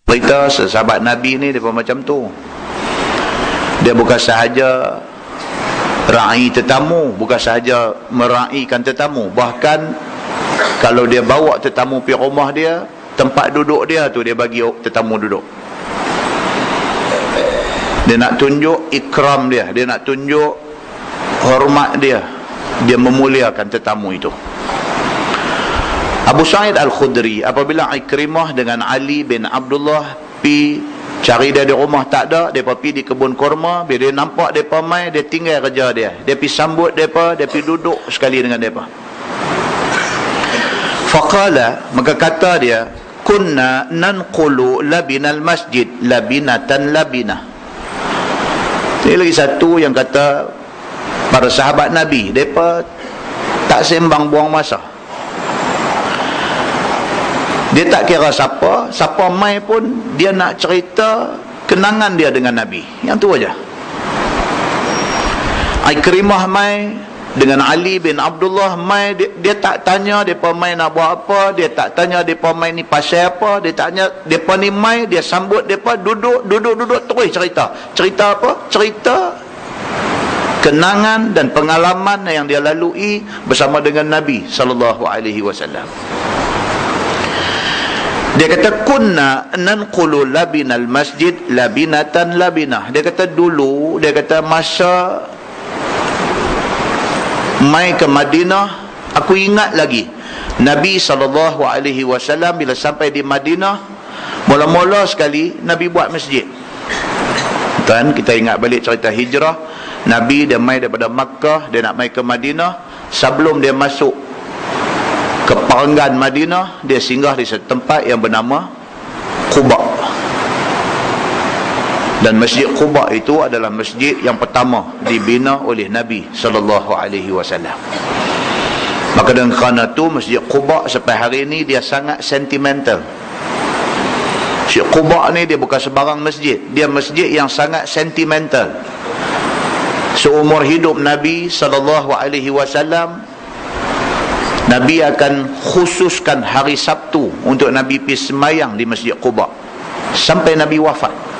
Cerita sahabat Nabi ni dia macam tu. Dia bukan sahaja ra'i tetamu, bukan sahaja mera'ikan tetamu, bahkan kalau dia bawa tetamu pergi rumah dia, tempat duduk dia tu dia bagi tetamu duduk. Dia nak tunjuk ikram dia, dia nak tunjuk hormat dia, dia memuliakan tetamu itu. Abu Sa'id Al-Khudri, apabila Ikrimah dengan Ali bin Abdullah pi cari dia di rumah tak ada, mereka pi di kebun kurma, bila dia nampak mereka mai, dia tinggal kerja dia, dia pi sambut mereka, dia pi duduk sekali dengan mereka. Faqala, maka kata dia, kunna nanqulu labinal masjid labinatan labinah. Ini lagi satu yang kata para sahabat Nabi, mereka tak sembang buang masa. Dia tak kira siapa mai pun dia nak cerita kenangan dia dengan Nabi. Yang tu aja. Ikrimah mai dengan Ali bin Abdullah mai, dia tak tanya depa mai nak buat apa, dia tak tanya depa mai ni pasal apa, dia tanya depa ni mai, dia sambut depa duduk terus cerita. Cerita apa? Cerita kenangan dan pengalaman yang dia lalui bersama dengan Nabi sallallahu alaihi wasallam. Dia kata kunna nanqulu labinal masjid labinatan labinah. Dia kata dulu, dia kata masa mai ke Madinah, aku ingat lagi Nabi SAW bila sampai di Madinah, mula-mula sekali Nabi buat masjid. Tuan, kita ingat balik cerita hijrah. Nabi dia mai daripada Makkah, dia nak mai ke Madinah. Sebelum dia masuk ke perenggan Madinah, dia singgah di satu tempat yang bernama Quba. Dan Masjid Quba itu adalah masjid yang pertama dibina oleh Nabi sallallahu alaihi wasallam. Maka dengan kerana itu Masjid Quba sampai hari ini dia sangat sentimental. Masjid Quba ni dia bukan sebarang masjid, dia masjid yang sangat sentimental. Seumur hidup Nabi sallallahu alaihi wasallam, Nabi akan khususkan hari Sabtu untuk Nabi pergi semayang di Masjid Quba sampai Nabi wafat.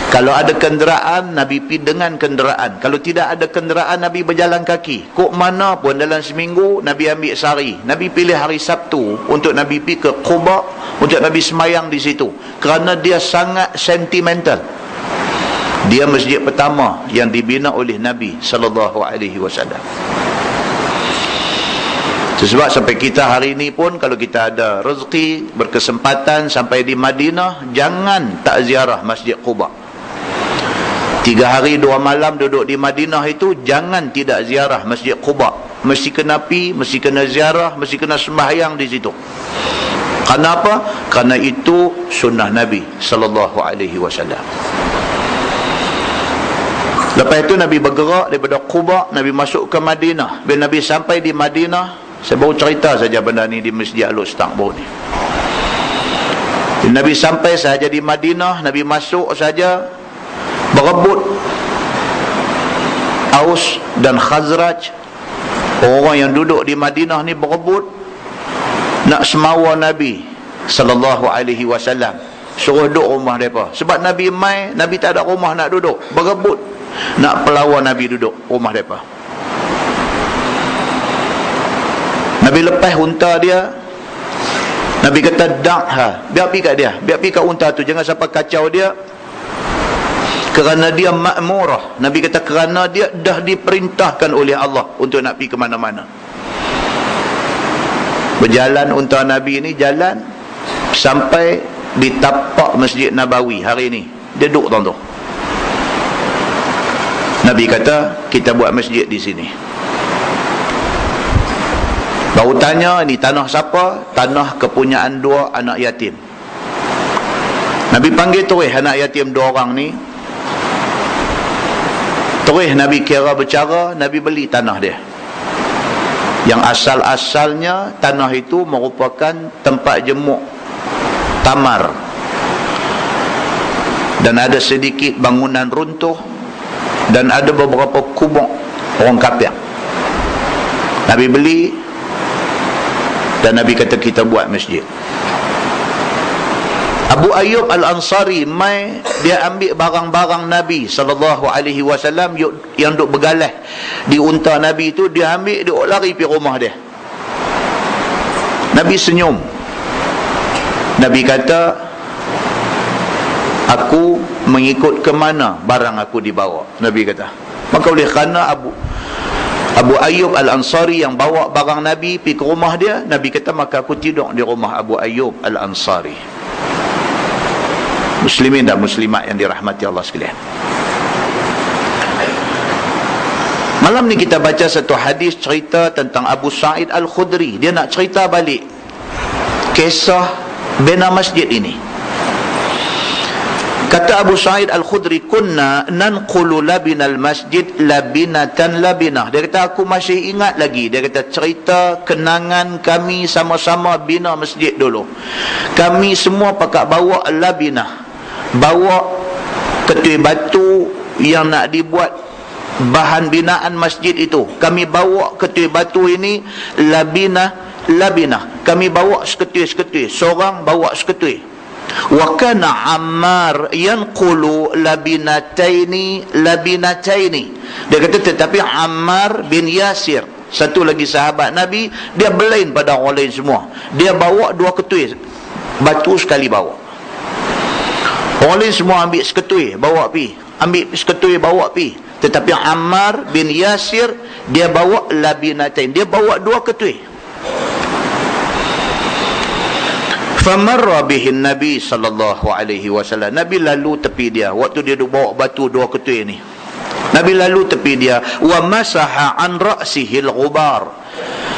Kalau ada kenderaan, Nabi pergi dengan kenderaan. Kalau tidak ada kenderaan, Nabi berjalan kaki. Kok mana pun dalam seminggu, Nabi ambil sehari. Nabi pilih hari Sabtu untuk Nabi pergi ke Quba, untuk Nabi semayang di situ. Kerana dia sangat sentimental. Dia masjid pertama yang dibina oleh Nabi sallallahu alaihi wasallam. Sebab sampai kita hari ini pun, kalau kita ada rezeki, berkesempatan sampai di Madinah, jangan tak ziarah Masjid Quba. 3 hari 2 malam duduk di Madinah itu, jangan tidak ziarah Masjid Quba. Mesti kena pi, mesti kena ziarah, mesti kena sembahyang di situ. Kerana apa? Kerana itu sunnah Nabi sallallahu alaihi wasallam. Lepas itu Nabi bergerak daripada Quba, Nabi masuk ke Madinah. Bila Nabi sampai di Madinah, saya baru cerita saja benda ni di Masjid Al-Ustaq baru ni. Nabi sampai sahaja di Madinah, Nabi masuk saja, berebut Aus dan Khazraj, orang yang duduk di Madinah ni berebut nak semawa Nabi sallallahu alaihi wasallam, suruh duduk rumah mereka. Sebab Nabi mai, Nabi tak ada rumah nak duduk, berebut nak pelawar Nabi duduk rumah mereka. Nabi lepas unta dia, Nabi kata da'ha, biar pergi kat dia, biar pergi kat unta tu, jangan sampai kacau dia. Kerana dia ma'murah. Nabi kata kerana dia dah diperintahkan oleh Allah untuk nak pergi ke mana-mana. Berjalan unta Nabi ni, jalan sampai di tapak Masjid Nabawi hari ni. Dia duduk tuan-tuan. Nabi kata kita buat masjid di sini. Baru tanya, ni tanah siapa? Tanah kepunyaan 2 anak yatim. Nabi panggil terus anak yatim 2 orang ni. Terus Nabi kira bercara, Nabi beli tanah dia. Yang asal-asalnya tanah itu merupakan tempat jemuk tamar. Dan ada sedikit bangunan runtuh. Dan ada beberapa kubur orang kafir. Nabi beli, dan Nabi kata kita buat masjid. Abu Ayyub Al-Ansari mai dia ambil barang-barang Nabi SAW yang duk bergalah di unta Nabi tu, dia ambil, dia lari pergi rumah dia. Nabi senyum. Nabi kata, aku mengikut ke mana barang aku dibawa. Nabi kata, maka oleh kerana Abu Ayyub Al-Ansari yang bawa barang Nabi pergi ke rumah dia, Nabi kata, maka aku tidur di rumah Abu Ayyub Al-Ansari. Muslimin dan muslimat yang dirahmati Allah sekalian, malam ni kita baca satu hadis cerita tentang Abu Sa'id Al-Khudri. Dia nak cerita balik kisah bina masjid ini. Kata Abu Sa'id Al-Khudri, kunna nanqulu labinal masjid labinatan labinah. Dia kata, aku masih ingat lagi, dia kata, cerita kenangan kami sama-sama bina masjid dulu. Kami semua pakat bawa labinah, bawa ketui batu yang nak dibuat bahan binaan masjid itu. Kami bawa ketui batu ini labinah. Kami bawa seketui-seketui, seorang bawa seketui. Wa kana Ammar yanqulu labinataini. Dia kata, tetapi Ammar bin Yasir, satu lagi sahabat Nabi, dia berlain pada orang lain semua. Dia bawa 2 ketui batu sekali bawa. Orang lain semua ambil seketui bawa pi, ambil seketui bawa pi, tetapi Ammar bin Yasir dia bawa labinatain, dia bawa 2 ketui. Famarra bihi Nabi sallallahu alaihi wasallam. Nabi lalu tepi dia waktu dia bawa batu 2 ketui ni. Nabi lalu tepi dia, wa masaha an ra'sihi al-ghubar.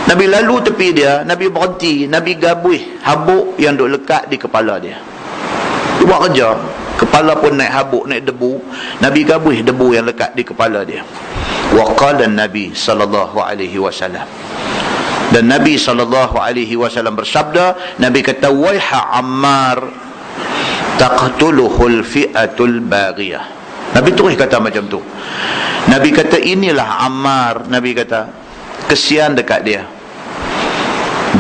Nabi lalu tepi dia, Nabi berhenti, Nabi gabuih habuk yang duk lekat di kepala dia. Dia buat kerja, kepala pun naik habuk, naik debu. Nabi gabuih debu yang lekat di kepala dia. Wa qala Nabi sallallahu alaihi wasallam. Dan Nabi sallallahu alaihi wasallam bersabda, Nabi kata, waiha Ammar taqtuluhul fi'atul baghiyah. Nabi terus kata macam tu. Nabi kata, inilah Ammar, Nabi kata, kesian dekat dia.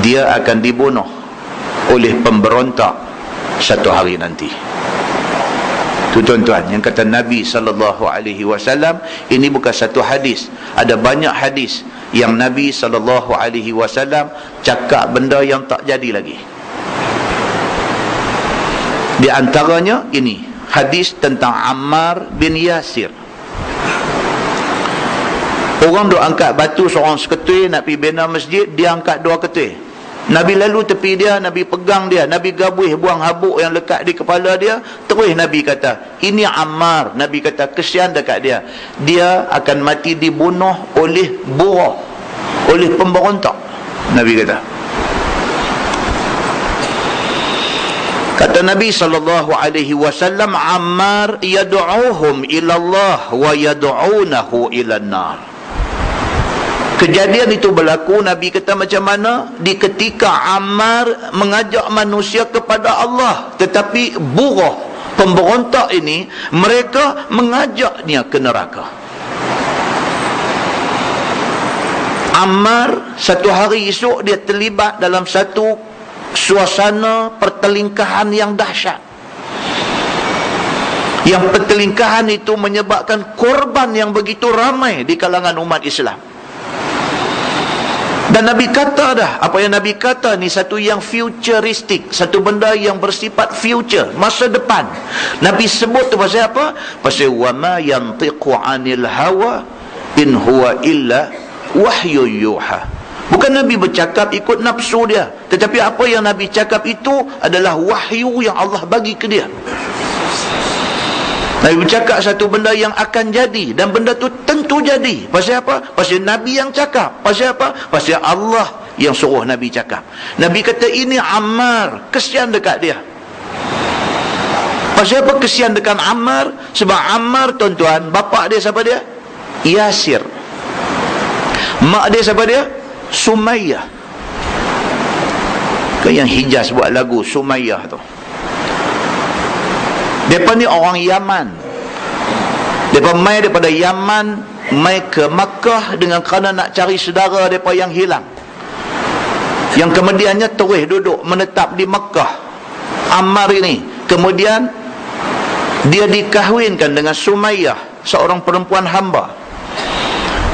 Dia akan dibunuh oleh pemberontak satu hari nanti. Tu tuan-tuan, yang kata Nabi sallallahu alaihi wasallam, ini bukan satu hadis. Ada banyak hadis yang Nabi sallallahu alaihi wasallam cakap benda yang tak jadi lagi. Di antaranya ini hadis tentang Ammar bin Yasir. Orang duk angkat batu seorang seketui nak pergi bina masjid, dia angkat 2 ketui. Nabi lalu tepi dia, Nabi pegang dia, Nabi gabuih buang habuk yang lekat di kepala dia. Terus Nabi kata, ini Ammar. Nabi kata, kesian dekat dia. Dia akan mati dibunuh oleh buruh, oleh pemberontak. Nabi kata. Kata Nabi sallallahu alaihi wasallam, Ammar yad'uhum ila Allah wa yad'unahu ila an-nar. Kejadian itu berlaku, Nabi kata, macam mana? Di ketika Ammar mengajak manusia kepada Allah, tetapi buruh pemberontak ini, mereka mengajaknya ke neraka. Ammar satu hari esok dia terlibat dalam satu suasana pertelingkahan yang dahsyat. Yang pertelingkahan itu menyebabkan korban yang begitu ramai di kalangan umat Islam. Dan Nabi kata dah, apa yang Nabi kata ni satu yang futuristik, satu benda yang bersifat future, masa depan. Nabi sebut tu pasal apa? Pasal wa ma yantiqu 'anil hawa in huwa illa wahyu yuha. Bukan Nabi bercakap ikut nafsu dia, tetapi apa yang Nabi cakap itu adalah wahyu yang Allah bagi ke dia. Nabi bercakap satu benda yang akan jadi, dan benda tu tentu jadi. Pasal apa? Pasal Nabi yang cakap. Pasal apa? Pasal Allah yang suruh Nabi cakap. Nabi kata, ini Ammar, kesian dekat dia. Pasal apa kesian dekat Ammar? Sebab Ammar, tuan-tuan, bapa dia siapa dia? Yasir. Mak dia siapa dia? Sumayyah. Kan yang Hijaz buat lagu Sumayyah tu. Mereka ni orang Yaman. Mereka mai daripada Yaman, mai ke Makkah dengan kerana nak cari saudara mereka yang hilang, yang kemudiannya terus duduk menetap di Makkah. Ammar ini kemudian dia dikahwinkan dengan Sumayyah, seorang perempuan hamba.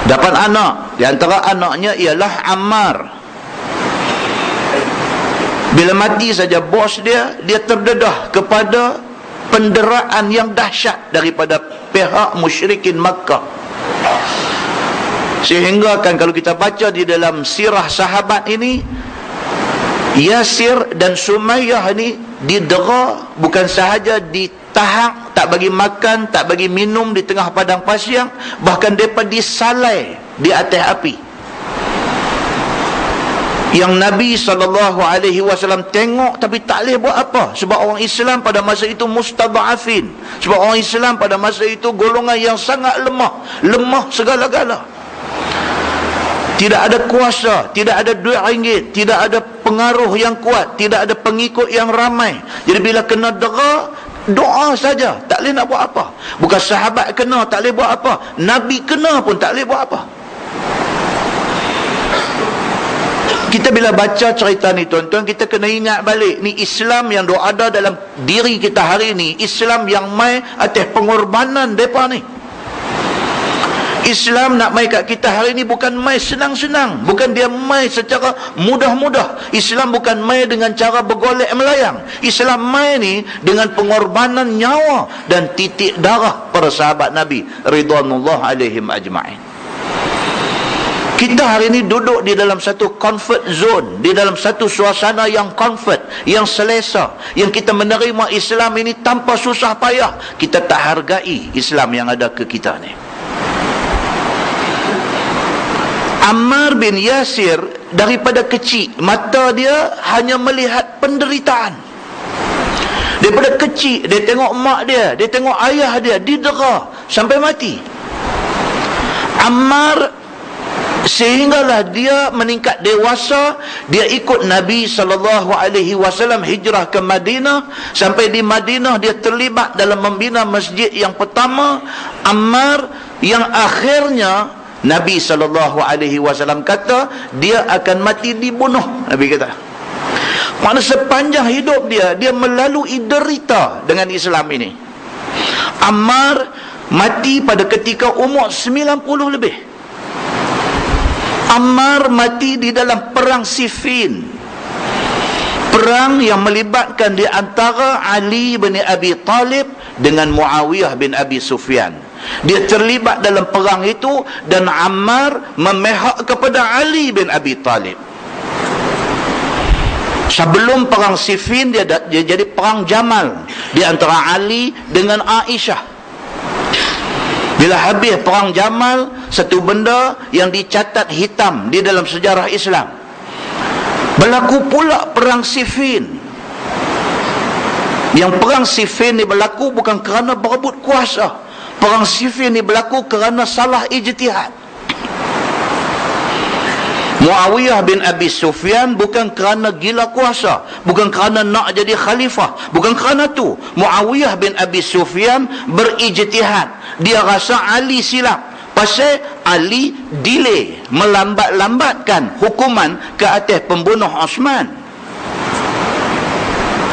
Dapat anak. Di antara anaknya ialah Ammar. Bila mati saja bos dia terdedah kepada penderaan yang dahsyat daripada pihak musyrikin Makkah. Sehingga kan kalau kita baca di dalam sirah sahabat ini, Yasir dan Sumayyah ini didera, bukan sahaja ditahak, tak bagi makan, tak bagi minum di tengah padang pasir, bahkan mereka disalai di atas api. Yang Nabi SAW tengok tapi tak boleh buat apa, sebab orang Islam pada masa itu mustadhafin, sebab orang Islam pada masa itu golongan yang sangat lemah segala-gala. Tidak ada kuasa, tidak ada duit ringgit, tidak ada pengaruh yang kuat, tidak ada pengikut yang ramai. Jadi bila kena dera, doa saja, tak boleh nak buat apa. Bukan sahabat kena tak boleh buat apa, Nabi kena pun tak boleh buat apa. Kita bila baca cerita ni tuan-tuan, kita kena ingat balik, ni Islam yang ada dalam diri kita hari ni, Islam yang mai atas pengorbanan mereka ni. Islam nak mai kat kita hari ni bukan mai senang-senang, bukan dia mai secara mudah-mudah. Islam bukan mai dengan cara bergolek melayang. Islam mai ni dengan pengorbanan nyawa dan titik darah para sahabat Nabi ridwanullah alaihim ajma'in. Kita hari ini duduk di dalam satu comfort zone, di dalam satu suasana yang comfort, yang selesa, yang kita menerima Islam ini tanpa susah payah. Kita tak hargai Islam yang ada ke kita ni. Ammar bin Yasir daripada kecil, mata dia hanya melihat penderitaan. Daripada kecil dia tengok mak dia tengok ayah dia didera sampai mati. Ammar sehinggalah dia meningkat dewasa, dia ikut Nabi SAW hijrah ke Madinah. Sampai di Madinah dia terlibat dalam membina masjid yang pertama, Ammar, yang akhirnya Nabi SAW kata dia akan mati dibunuh. Nabi kata, maknanya sepanjang hidup dia melalui derita dengan Islam ini. Ammar mati pada ketika umur 90 lebih. Ammar mati di dalam perang Siffin, perang yang melibatkan di antara Ali bin Abi Talib dengan Muawiyah bin Abi Sufyan. Dia terlibat dalam perang itu dan Ammar memihak kepada Ali bin Abi Talib. Sebelum perang Siffin dia jadi perang Jamal di antara Ali dengan Aisyah. Bila habis perang Jamal, satu benda yang dicatat hitam di dalam sejarah Islam, berlaku pula perang Siffin. Yang perang Siffin ni berlaku bukan kerana berebut kuasa. Perang Siffin ni berlaku kerana salah ijtihad. Muawiyah bin Abi Sufyan bukan kerana gila kuasa, bukan kerana nak jadi khalifah, bukan kerana tu. Muawiyah bin Abi Sufyan berijtihad. Dia rasa Ali silap, pasal Ali delay, melambat-lambatkan hukuman ke atas pembunuh Osman.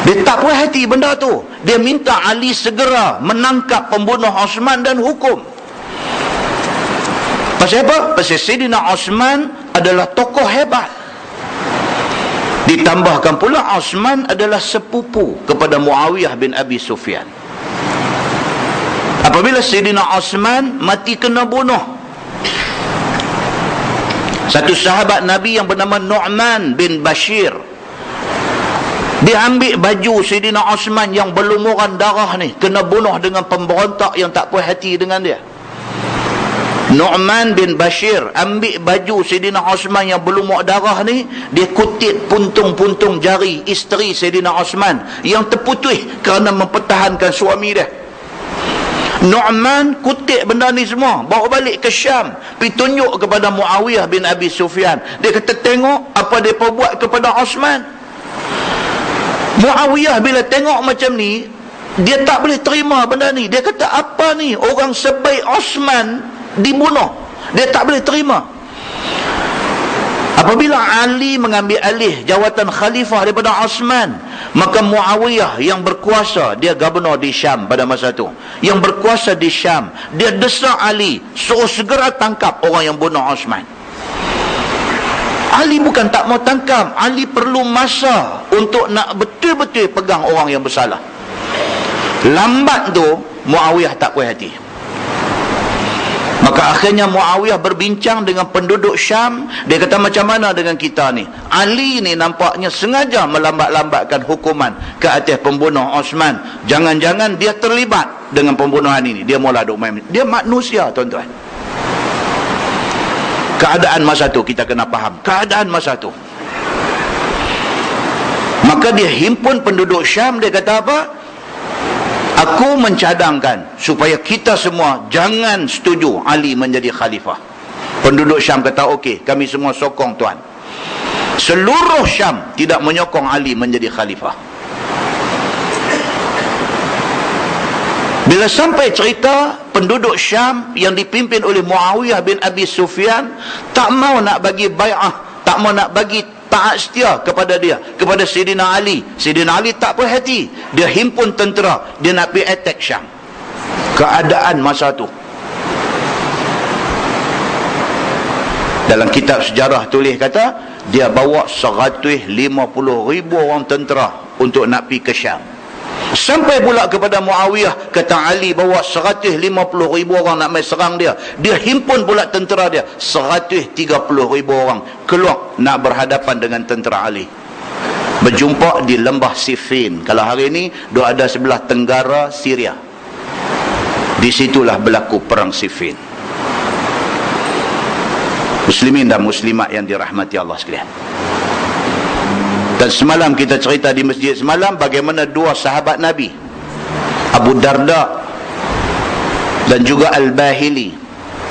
Dia tak puas hati benda tu. Dia minta Ali segera menangkap pembunuh Osman dan hukum. Pasal apa? Pasal Sayyidina Osman adalah tokoh hebat. Ditambahkan pula Osman adalah sepupu kepada Muawiyah bin Abi Sufyan. Apabila Sayyidina Osman mati kena bunuh, satu sahabat Nabi yang bernama Nu'man bin Bashir, dia ambil baju Sayyidina Osman yang berlumuran darah ni, kena bunuh dengan pemberontak yang tak puas hati dengan dia. Nu'man bin Bashir ambil baju Sayyidina Osman yang berlumur darah ni, dia kutip puntung-puntung jari isteri Sayyidina Osman yang terputus kerana mempertahankan suami dia. Nu'man kutip benda ni semua, bawa balik ke Syam, pergi tunjuk kepada Muawiyah bin Abi Sufyan. Dia kata, tengok apa dia buat kepada Osman. Muawiyah bila tengok macam ni, dia tak boleh terima benda ni. Dia kata, apa ni, orang sebaik Osman dibunuh. Dia tak boleh terima. Apabila Ali mengambil alih jawatan khalifah daripada Osman, Maka Muawiyah yang berkuasa, dia gubernur di Syam pada masa itu, yang berkuasa di Syam, dia desak Ali suruh segera tangkap orang yang bunuh Osman. Ali bukan tak mau tangkap, Ali perlu masa untuk nak betul-betul pegang orang yang bersalah. Lambat tu Muawiyah tak puas hati. Maka akhirnya Muawiyah berbincang dengan penduduk Syam. Dia kata, macam mana dengan kita ni? Ali ni nampaknya sengaja melambat-lambatkan hukuman ke atas pembunuh Osman. Jangan-jangan dia terlibat dengan pembunuhan ini. Dia mula duk main. Dia manusia, tuan-tuan. Keadaan masa tu kita kena faham. Keadaan masa tu. Maka dia himpun penduduk Syam. Dia kata apa? Aku mencadangkan supaya kita semua jangan setuju Ali menjadi khalifah. Penduduk Syam kata, okey, kami semua sokong tuan. Seluruh Syam tidak menyokong Ali menjadi khalifah. Bila sampai cerita, penduduk Syam yang dipimpin oleh Muawiyah bin Abi Sufyan tak mau nak bagi bai'ah, tak mau nak bagi taat setia kepada dia, kepada Sayyidina Ali. Sayyidina Ali tak puas hati. Dia himpun tentera, dia nak pergi attack Syam. Keadaan masa tu. Dalam kitab sejarah tulis kata, dia bawa 150,000 orang tentera untuk nak pergi ke Syam. Sampai pula kepada Muawiyah, kata Ali bawa 150,000 orang nak main serang dia. Dia himpun pula tentera dia, 130,000 orang keluar nak berhadapan dengan tentera Ali. Berjumpa di lembah Siffin. Kalau hari ini dia ada sebelah tenggara Syria. Di situlah berlaku perang Siffin. Muslimin dan muslimat yang dirahmati Allah sekalian. Dan semalam kita cerita di masjid semalam bagaimana dua sahabat Nabi, Abu Darda dan juga Al-Bahili,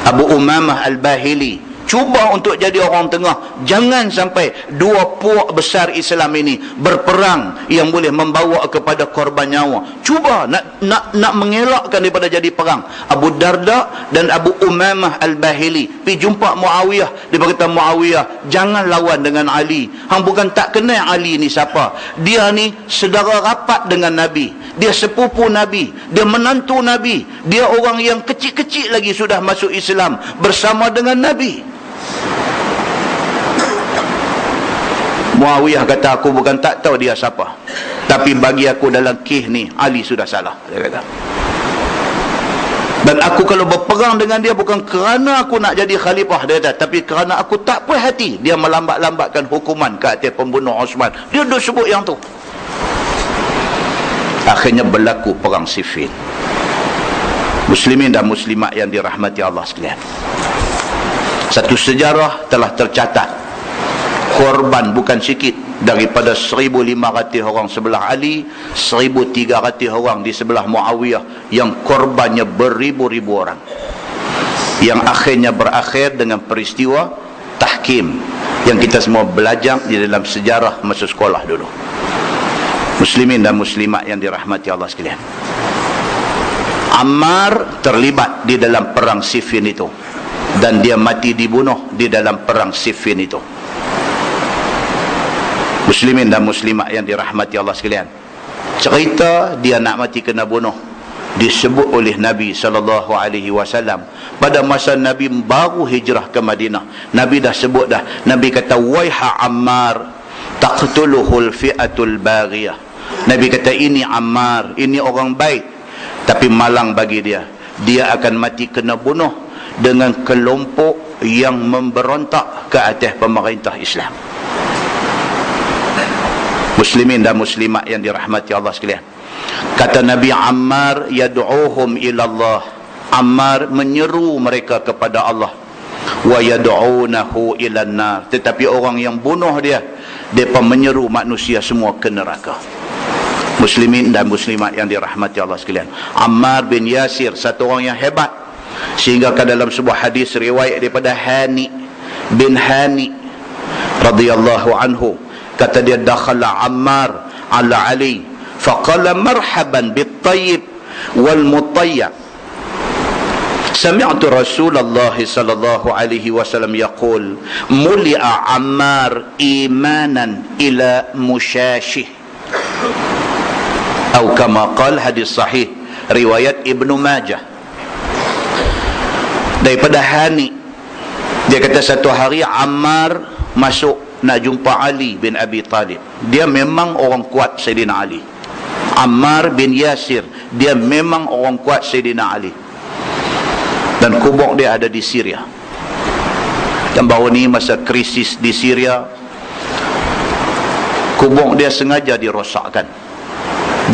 Abu Umamah Al-Bahili, cuba untuk jadi orang tengah. Jangan sampai dua puak besar Islam ini berperang yang boleh membawa kepada korban nyawa. Cuba nak mengelakkan daripada jadi perang. Abu Darda dan Abu Umamah Al-Bahili pergi jumpa Muawiyah. Dia berkata, Muawiyah, jangan lawan dengan Ali. Hang bukan tak kenal Ali ni siapa. Dia ni saudara rapat dengan Nabi. Dia sepupu Nabi. Dia menantu Nabi. Dia orang yang kecil-kecil lagi sudah masuk Islam bersama dengan Nabi. Muawiyah kata, aku bukan tak tahu dia siapa, tapi bagi aku dalam kes ni Ali sudah salah, dia kata. Dan aku kalau berperang dengan dia bukan kerana aku nak jadi khalifah, dia kata, tapi kerana aku tak puas hati dia melambat-lambatkan hukuman ke atas pembunuh Osman. Dia duk sebut yang tu. Akhirnya berlaku perang Siffin. Muslimin dan muslimat yang dirahmati Allah sekalian, satu sejarah telah tercatat korban bukan sikit, daripada 1,500 orang sebelah Ali, 1,300 orang di sebelah Muawiyah, yang korbannya beribu-ribu orang, yang akhirnya berakhir dengan peristiwa tahkim yang kita semua belajar di dalam sejarah masa sekolah dulu. Muslimin dan muslimat yang dirahmati Allah sekalian, Ammar terlibat di dalam perang Siffin itu, dan dia mati dibunuh di dalam perang Siffin itu. Muslimin dan muslimat yang dirahmati Allah sekalian, cerita dia nak mati kena bunuh disebut oleh Nabi SAW pada masa Nabi baru hijrah ke Madinah. Nabi dah sebut dah. Nabi kata, waiha Ammar taqtuluhul fi'atul baghiyah. Nabi kata, ini Ammar, ini orang baik, tapi malang bagi dia, dia akan mati kena bunuh dengan kelompok yang memberontak ke atas pemerintah Islam. Muslimin dan muslimat yang dirahmati Allah sekalian, kata Nabi, Ammar yad'uhum ila Allah. Ammar menyeru mereka kepada Allah. Wa yad'unahu ila an-nar. Tetapi orang yang bunuh dia, mereka menyeru manusia semua ke neraka. Muslimin dan muslimat yang dirahmati Allah sekalian, Ammar bin Yasir satu orang yang hebat, sehingga ke dalam sebuah hadis riwayat daripada Hani bin Hani radhiyallahu anhu, kata dia, dakhala Ammar ala Ali faqala marhaban bit-tayyib wal mutayyib. Sami'tu Rasulullah sallallahu alaihi wasallam yaqul muli'a Ammar imanan ila mushashih. Atau kama qala, hadis sahih riwayat Ibnu Majah daripada Hani, dia kata satu hari Ammar masuk nak jumpa Ali bin Abi Talib. Dia memang orang kuat Sayyidina Ali. Ammar bin Yasir, dia memang orang kuat Sayyidina Ali, dan kubur dia ada di Syria. Dan baru ni masa krisis di Syria, kubur dia sengaja dirosakkan,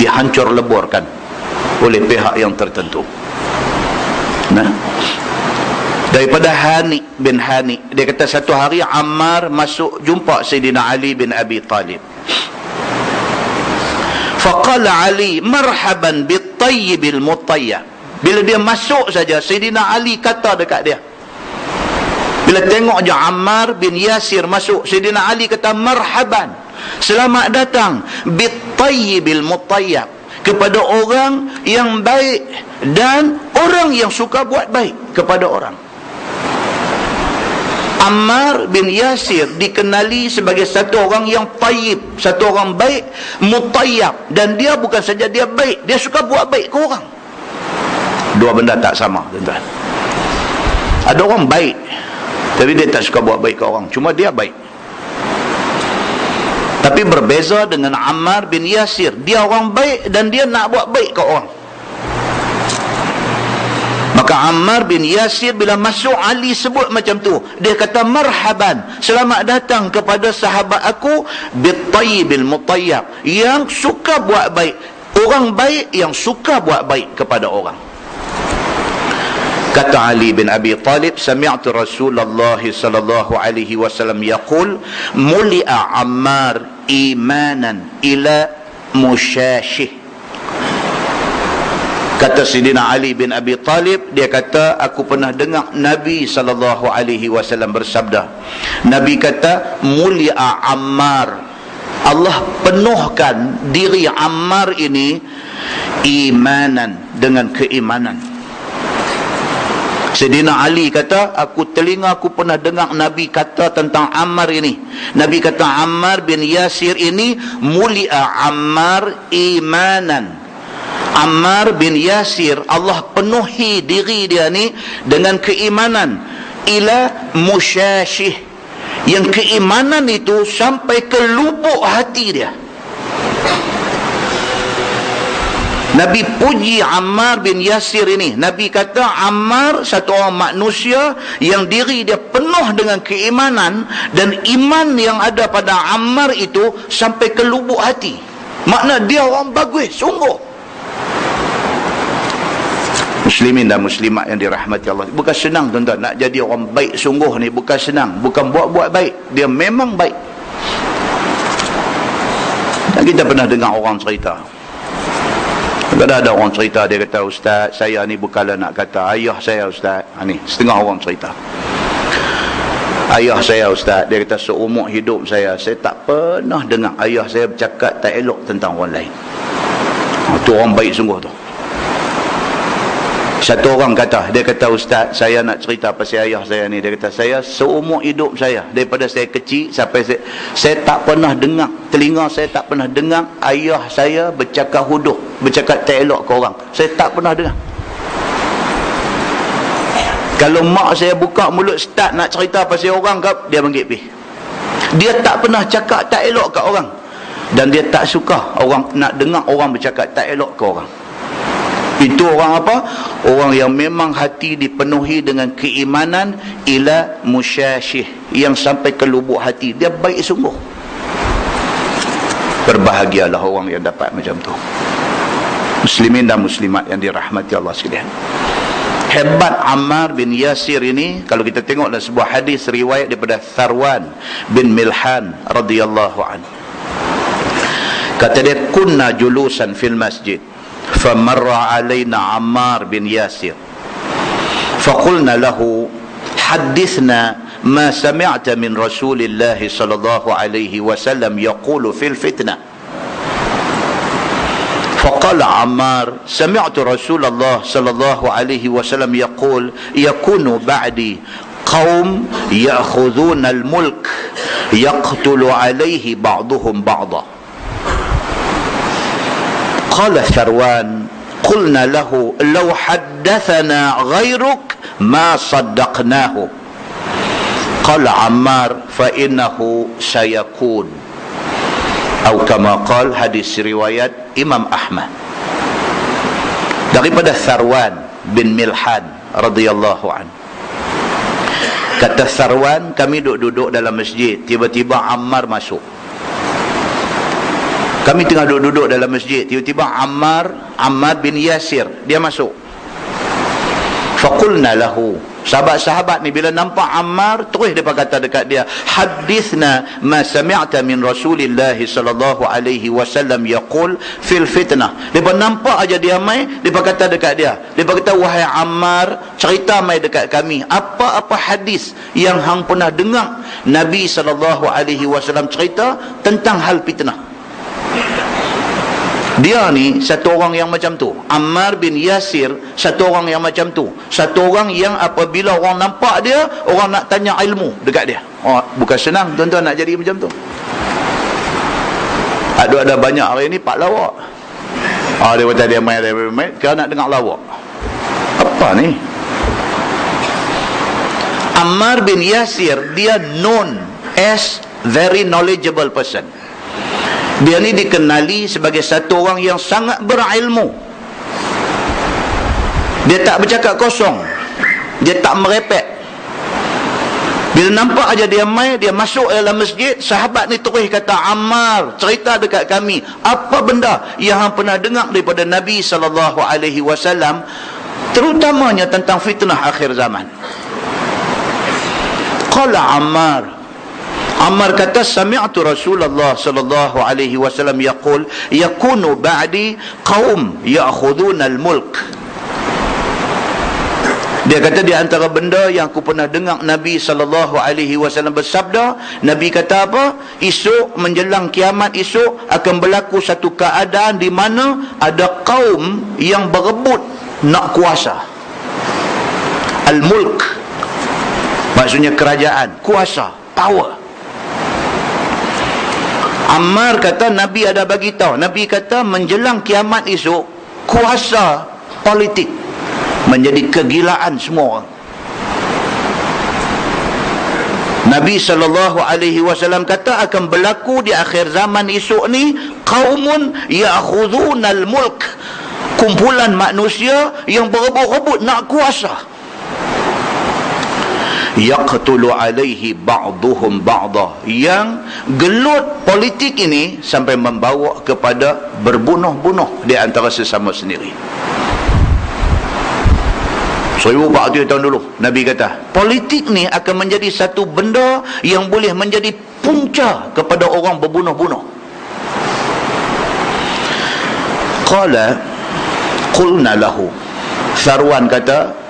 dihancur leburkan oleh pihak yang tertentu. Nah, daripada Hani bin Hani, dia kata satu hari Ammar masuk jumpa Sayyidina Ali bin Abi Talib. Faqala Ali marhaban bit-tayyibil mutayyab. Bila dia masuk saja, Sayyidina Ali kata dekat dia, bila tengok je Ammar bin Yasir masuk, Sayyidina Ali kata marhaban, selamat datang, bit-tayyibil mutayyab, kepada orang yang baik dan orang yang suka buat baik kepada orang. Ammar bin Yasir dikenali sebagai satu orang yang tayyib, satu orang baik, mutayyab, dan dia bukan saja dia baik, dia suka buat baik ke orang. Dua benda tak sama, tuan-tuan. Ada orang baik tapi dia tak suka buat baik ke orang, cuma dia baik. Tapi berbeza dengan Ammar bin Yasir, dia orang baik dan dia nak buat baik ke orang. Maka Ammar bin Yasir bila masuk, Ali sebut macam tu, dia kata marhaban, selamat datang kepada sahabat aku, bit-tayyibil mutayyab, yang suka buat baik, orang baik yang suka buat baik kepada orang. Kata Ali bin Abi Talib, sami'tu Rasulullah sallallahu alaihi wasallam yaqul, muli'a Ammar imanan ila musyashih. Kata Sayyidina Ali bin Abi Talib, dia kata aku pernah dengar Nabi sallallahu alaihi wasallam bersabda. Nabi kata, muli'a Ammar, Allah penuhkan diri Ammar ini imanan, dengan keimanan. Sayyidina Ali kata, aku pernah dengar Nabi kata tentang Ammar ini. Nabi kata Ammar bin Yasir ini muli'a Ammar imanan. Ammar bin Yasir, Allah penuhi diri dia ni dengan keimanan, ila musyashih, yang keimanan itu sampai ke lubuk hati dia. Nabi puji Ammar bin Yasir ini. Nabi kata Ammar satu orang manusia yang diri dia penuh dengan keimanan, dan iman yang ada pada Ammar itu sampai ke lubuk hati. Makna dia orang bagus sungguh. Muslimin dan muslimat yang dirahmati Allah, bukan senang tuan-tuan nak jadi orang baik sungguh ni, bukan senang, bukan buat-buat baik, dia memang baik. Dan kita pernah dengar orang cerita, kadang ada orang cerita, dia kata, ustaz, saya ni bukanlah nak kata ayah saya ustaz, ni setengah orang cerita, ayah saya ustaz, dia kata seumur hidup saya tak pernah dengar ayah saya bercakap tak elok tentang orang lain. Itu orang baik sungguh tu. Satu orang kata, dia kata ustaz, saya nak cerita pasal ayah saya ni. Dia kata saya seumur hidup saya, daripada saya kecil sampai saya tak pernah dengar, telinga saya tak pernah dengar ayah saya bercakap huduk, bercakap tak elok ke orang. Saya tak pernah dengar. Kalau mak saya buka mulut start nak cerita pasal orang, dia panggil pergi. Dia tak pernah cakap tak elok ke orang, dan dia tak suka orang nak dengar orang bercakap tak elok ke orang. Itu orang apa? Orang yang memang hati dipenuhi dengan keimanan ila musyashih, yang sampai ke lubuk hati, dia baik sungguh. Berbahagialah orang yang dapat macam tu. Muslimin dan muslimat yang dirahmati Allah sekalian. Hebat Ammar bin Yasir ini, kalau kita tengok dalam sebuah hadis riwayat daripada Tharwan bin Milhan radhiyallahu anhu. Kata dia, kunna julusan fil masjid, فمر علينا عمار بن ياسر فقلنا له حدثنا ما سمعت من رسول الله صلى الله عليه وسلم يقول في الفتنة. فقال عمار سمعت رسول الله صلى الله عليه وسلم يقول يكون بعدي قوم يأخذون الملك يقتل عليه بعضهم بعضا. Qala Tharwan, qulna lahu law haddathana ghairuk ma saddaqnahu. Qala Ammar, fa innahu sayakun. Atau kama qal, hadis riwayat Imam Ahmad. Daripada Tharwan bin Milhan radhiyallahu anhu. Kata Tharwan, kami duduk dalam masjid, tiba-tiba Ammar masuk. Kami tengah duduk dalam masjid, tiba-tiba Ammar bin Yasir, dia masuk. Faqulna lahu, sahabat-sahabat ni bila nampak Ammar, terus dia kata dekat dia, hadithna ma sami'ta min Rasulillah sallallahu alaihi wasallam yaqul fil fitnah. Dia nampak aja dia mai, dia kata dekat dia, dia kata, wahai Ammar, cerita mai dekat kami apa-apa hadis yang hang pernah dengar Nabi sallallahu alaihi wasallam cerita tentang hal fitnah. Dia ni satu orang yang macam tu. Ammar bin Yasir satu orang yang macam tu. Satu orang yang apabila orang nampak dia, orang nak tanya ilmu dekat dia. Oh, bukan senang tuan-tuan nak jadi macam tu. Ada banyak hari ni pak lawak. Dia kata dia main kau nak dengar lawak. Apa ni? Ammar bin Yasir, dia known as very knowledgeable person. Dia ni dikenali sebagai satu orang yang sangat berilmu. Dia tak bercakap kosong, dia tak merepek. Bila nampak aja dia mai, dia masuk dalam masjid, sahabat ni terus kata, Ammar, cerita dekat kami apa benda yang hang pernah dengar daripada Nabi SAW, terutamanya tentang fitnah akhir zaman. Qala Ammar kata, sami'tu Rasulullah sallallahu alaihi wasallam yaqul yakunu ba'di qaum ya'khuduna al-mulk. Dia kata di antara benda yang aku pernah dengar Nabi sallallahu alaihi wasallam bersabda, Nabi kata apa? Esok menjelang kiamat esok akan berlaku satu keadaan di mana ada kaum yang berebut nak kuasa. Al-mulk maksudnya kerajaan, kuasa, power. Ammar kata Nabi ada bagi tahu. Nabi kata menjelang kiamat esok, kuasa politik menjadi kegilaan semua orang. Nabi SAW kata akan berlaku di akhir zaman esok ni, qaumun ya'khudhunal mulk, kumpulan manusia yang berebut-rebut nak kuasa. Yaqtulu alaihi ba'duhum ba'dah, yang gelut politik ini sampai membawa kepada berbunuh-bunuh di antara sesama sendiri. 1400 tahun dulu Nabi kata politik ni akan menjadi satu benda yang boleh menjadi punca kepada orang berbunuh-bunuh. Qala qulna lahu, Tharwan kata,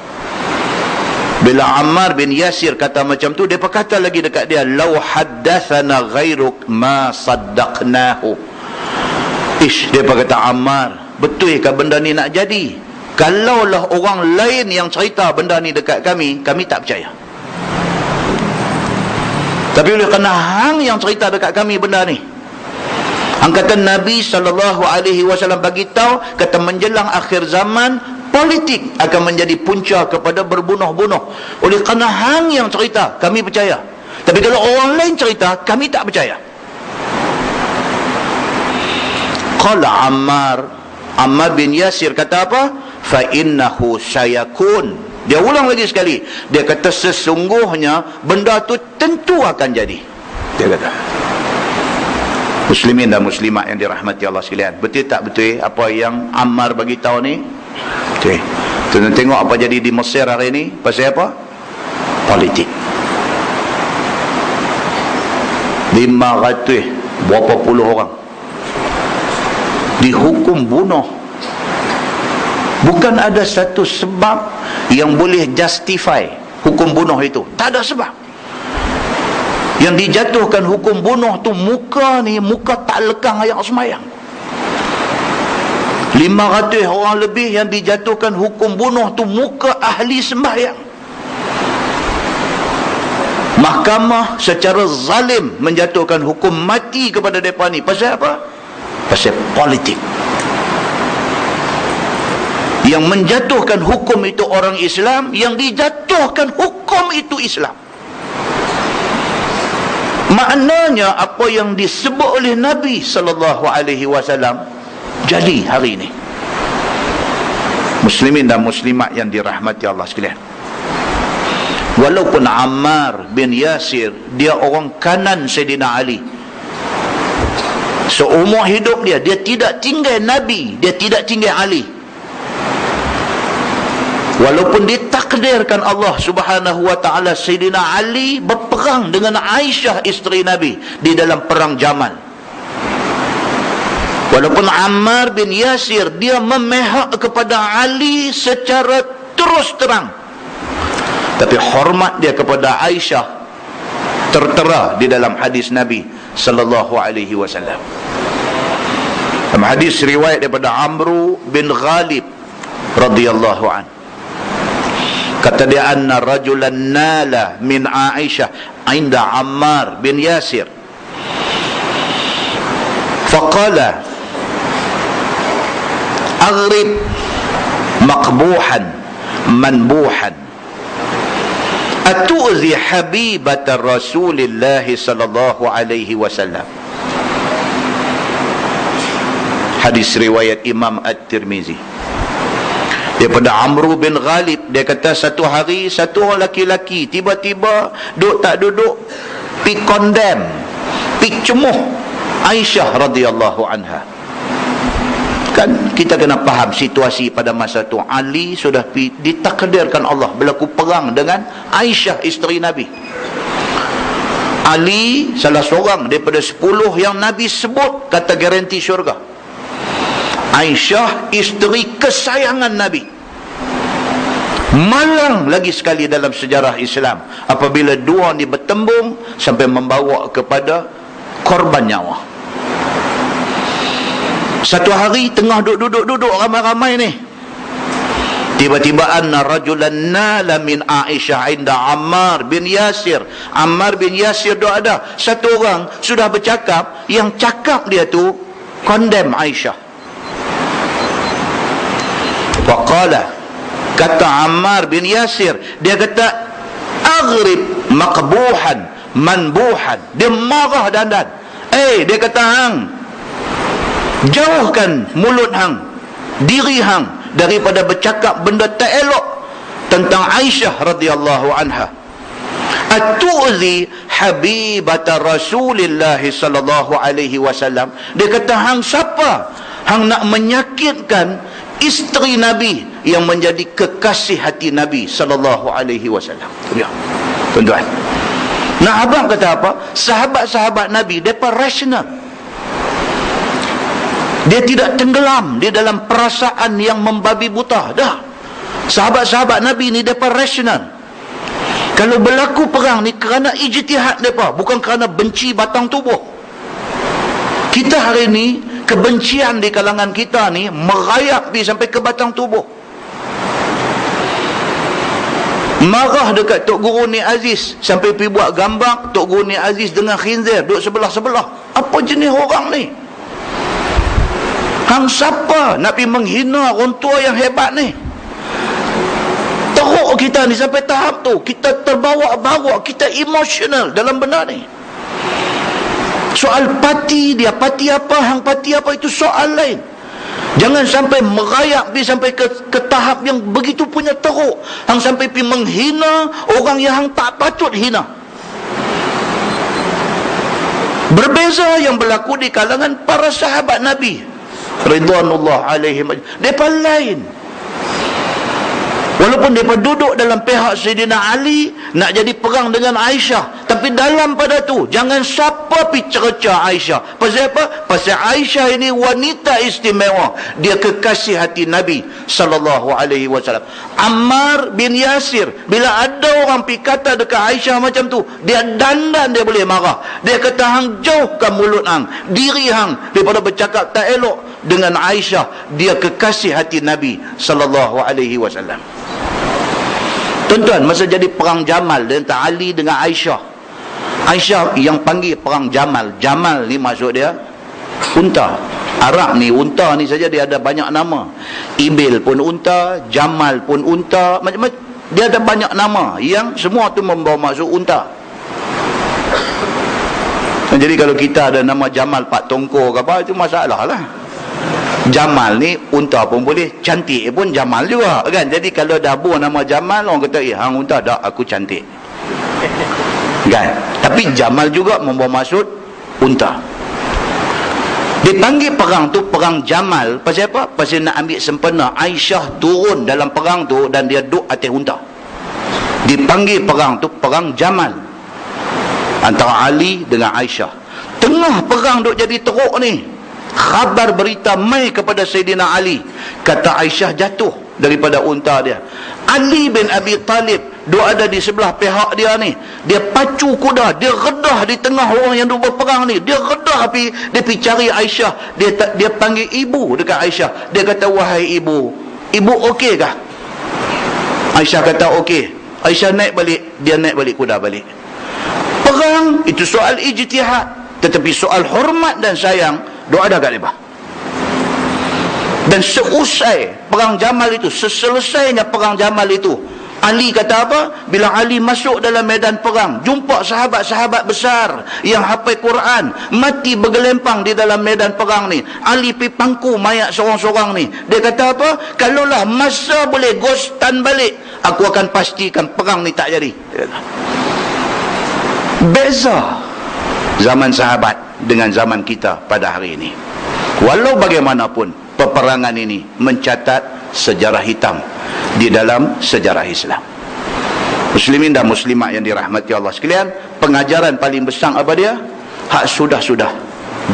bila Ammar bin Yasir kata macam tu, dia berkata lagi dekat dia, law haddathana ghairuk ma saddaqnahu. Dia berkata, Ammar, betul ke benda ni nak jadi? Kalaulah orang lain yang cerita benda ni dekat kami tak percaya. Tapi oleh kerana hang yang cerita dekat kami benda ni, hang kata Nabi SAW bagi tahu, kata menjelang akhir zaman politik akan menjadi punca kepada berbunuh-bunuh. Oleh kerana hang yang cerita, kami percaya. Tapi kalau orang lain cerita, kami tak percaya. Qala Ammar bin Yasir kata apa? Fa innahu sayakun. Dia ulang lagi sekali. Dia kata sesungguhnya benda tu tentu akan jadi. Dia kata. Muslimin dan muslimat yang dirahmati Allah sekalian, betul tak betul apa yang Ammar bagi tahu ni? Betul. Tuan tengok apa jadi di Mesir hari ni pasal apa? Politik. 500 berapa puluh orang dihukum bunuh. Bukan ada satu sebab yang boleh justify hukum bunuh itu. Tak ada sebab. Yang dijatuhkan hukum bunuh tu muka tak lekang ayat semayang. 500 orang lebih yang dijatuhkan hukum bunuh tu muka ahli sembahyang. Mahkamah secara zalim menjatuhkan hukum mati kepada mereka ni. Pasal apa? Pasal politik. Yang menjatuhkan hukum itu orang Islam, yang dijatuhkan hukum itu Islam. Maknanya apa yang disebut oleh Nabi sallallahu alaihi wasallam jadi hari ini. Muslimin dan muslimat yang dirahmati Allah sekalian. Walaupun Ammar bin Yasir dia orang kanan Sayyidina Ali, seumur hidup dia tidak tinggal Nabi, dia tidak tinggal Ali. Walaupun ditakdirkan Allah subhanahu wa ta'ala Sayyidina Ali berperang dengan Aisyah isteri Nabi di dalam perang Jamal. Walaupun Ammar bin Yasir dia memihak kepada Ali secara terus terang, tapi hormat dia kepada Aisyah tertera di dalam hadis Nabi sallallahu alaihi wasallam. Dalam hadis riwayat daripada Amru bin Ghalib radhiyallahu an, kata dia, anna rajulan nala min Aisyah inda Ammar bin Yasir faqala aghrib maqbuhan manbuhan atu'zi habibata Rasulillah sallallahu alaihi wasallam. Hadis riwayat Imam At-Tirmizi. Daripada Amru bin Ghalib, dia kata satu hari satu orang laki-laki tiba-tiba duduk tak duduk pi condemn, pi cemuh Aisyah radhiyallahu anha. Kan kita kena faham situasi pada masa tu. Ali sudah ditakdirkan Allah berlaku perang dengan Aisyah isteri Nabi. Ali salah seorang daripada 10 yang Nabi sebut kata garanti syurga. Aisyah isteri kesayangan Nabi. Malang lagi sekali dalam sejarah Islam apabila dua ni bertembung sampai membawa kepada korban nyawa. Satu hari tengah duduk ramai-ramai ni, tiba-tiba anna rajulan nala min Aisyah inda Ammar bin Yasir. Ammar bin Yasir tu ada satu orang sudah bercakap, yang cakap dia tu condemn Aisyah. Waqala, kata Ammar bin Yasir, dia kata aghrib maqbuhan manbuhan, dia marah dandan. Dia kata hang jauhkan mulut hang, diri hang daripada bercakap benda tak elok tentang Aisyah radhiyallahu anha. Atu'zi habibata Rasulillah sallallahu alaihi wasallam. Dia kata hang siapa? Hang nak menyakitkan isteri Nabi yang menjadi kekasih hati Nabi sallallahu alaihi wasallam. Tuan-tuan. Nah, abang kata apa? Sahabat-sahabat Nabi depa rasional. Dia tidak tenggelam di dalam perasaan yang membabi buta. Dah. Sahabat-sahabat Nabi ni mereka rasional. Kalau berlaku perang ni kerana ijtihad mereka, bukan kerana benci batang tubuh. Kita hari ni, kebencian di kalangan kita ni merayap sampai ke batang tubuh. Marah dekat Tok Guru Ni Aziz sampai pergi buat gambar Tok Guru Ni Aziz dengan khinzir duduk sebelah-sebelah. Apa jenis orang ni? Hang siapa nak pergi menghina orang tua yang hebat ni? Teruk kita ni sampai tahap tu. Kita terbawa-bawa, kita emosional dalam benda ni. Soal parti dia, parti apa, hang parti apa, itu soal lain. Jangan sampai merayap sampai ke tahap yang begitu punya teruk. Hang sampai pergi menghina orang yang hang tak patut hina. Berbeza yang berlaku di kalangan para sahabat Nabi ridwanullah alaihim, mereka lain. Walaupun mereka duduk dalam pihak Sayyidina Ali nak jadi perang dengan Aisyah, tapi dalam pada tu jangan siapa pergi cerca Aisyah. Pasal apa? Pasal Aisyah ini wanita istimewa, dia kekasih hati Nabi sallallahu alaihi wasallam. Ammar bin Yasir, bila ada orang pergi kata dekat Aisyah macam tu, dia dandan, dia boleh marah. Dia kata hang jauhkan mulut hang, diri hang daripada bercakap tak elok dengan Aisyah, dia kekasih hati Nabi sallallahu alaihi wasallam. Tuan-tuan, masa jadi perang Jamal antara Ali dengan Aisyah, Aisyah yang panggil perang Jamal. Jamal ni maksud dia unta. Arab ni, unta ni saja dia ada banyak nama. Ibil pun unta, Jamal pun unta, macam-macam. Dia ada banyak nama yang semua tu membawa maksud unta. Jadi kalau kita ada nama Jamal Pak Tongko ke apa, itu masalah lah. Jamal ni unta pun boleh, cantik pun Jamal juga kan. Jadi kalau dah buah nama Jamal, orang kata hang unta, dak aku cantik kan. Tapi Jamal juga membawa maksud unta. Dipanggil perang tu perang Jamal pasal apa? Pasal nak ambil sempena Aisyah turun dalam perang tu dan dia duduk atas unta. Dipanggil perang tu perang Jamal antara Ali dengan Aisyah. Tengah perang duk jadi teruk ni, khabar berita mai kepada Sayyidina Ali, kata Aisyah jatuh daripada unta dia. Ali bin Abi Talib duk ada di sebelah pihak dia ni, dia pacu kuda, dia redah di tengah orang yang duk berperang ni, dia redah dia pergi cari Aisyah, dia panggil ibu dekat Aisyah. Dia kata, wahai ibu okey kah? Aisyah kata okey. Aisyah naik balik, dia naik balik kuda balik. Perang itu soal ijtihad, tetapi soal hormat dan sayang duk ada kat lebah. Dan seusai perang Jamal itu, seselesainya perang Jamal itu, Ali kata apa? Bila Ali masuk dalam medan perang, jumpa sahabat-sahabat besar yang hafal Quran mati bergelempang di dalam medan perang ni, Ali pergi pangku mayat seorang-seorang ni. Dia kata apa? Kalaulah masa boleh ghostan balik, aku akan pastikan perang ni tak jadi. Beza zaman sahabat dengan zaman kita pada hari ini. Walau bagaimanapun, peperangan ini mencatat sejarah hitam di dalam sejarah Islam. Muslimin dan muslimat yang dirahmati Allah sekalian, pengajaran paling besar apa dia? Hak sudah-sudah,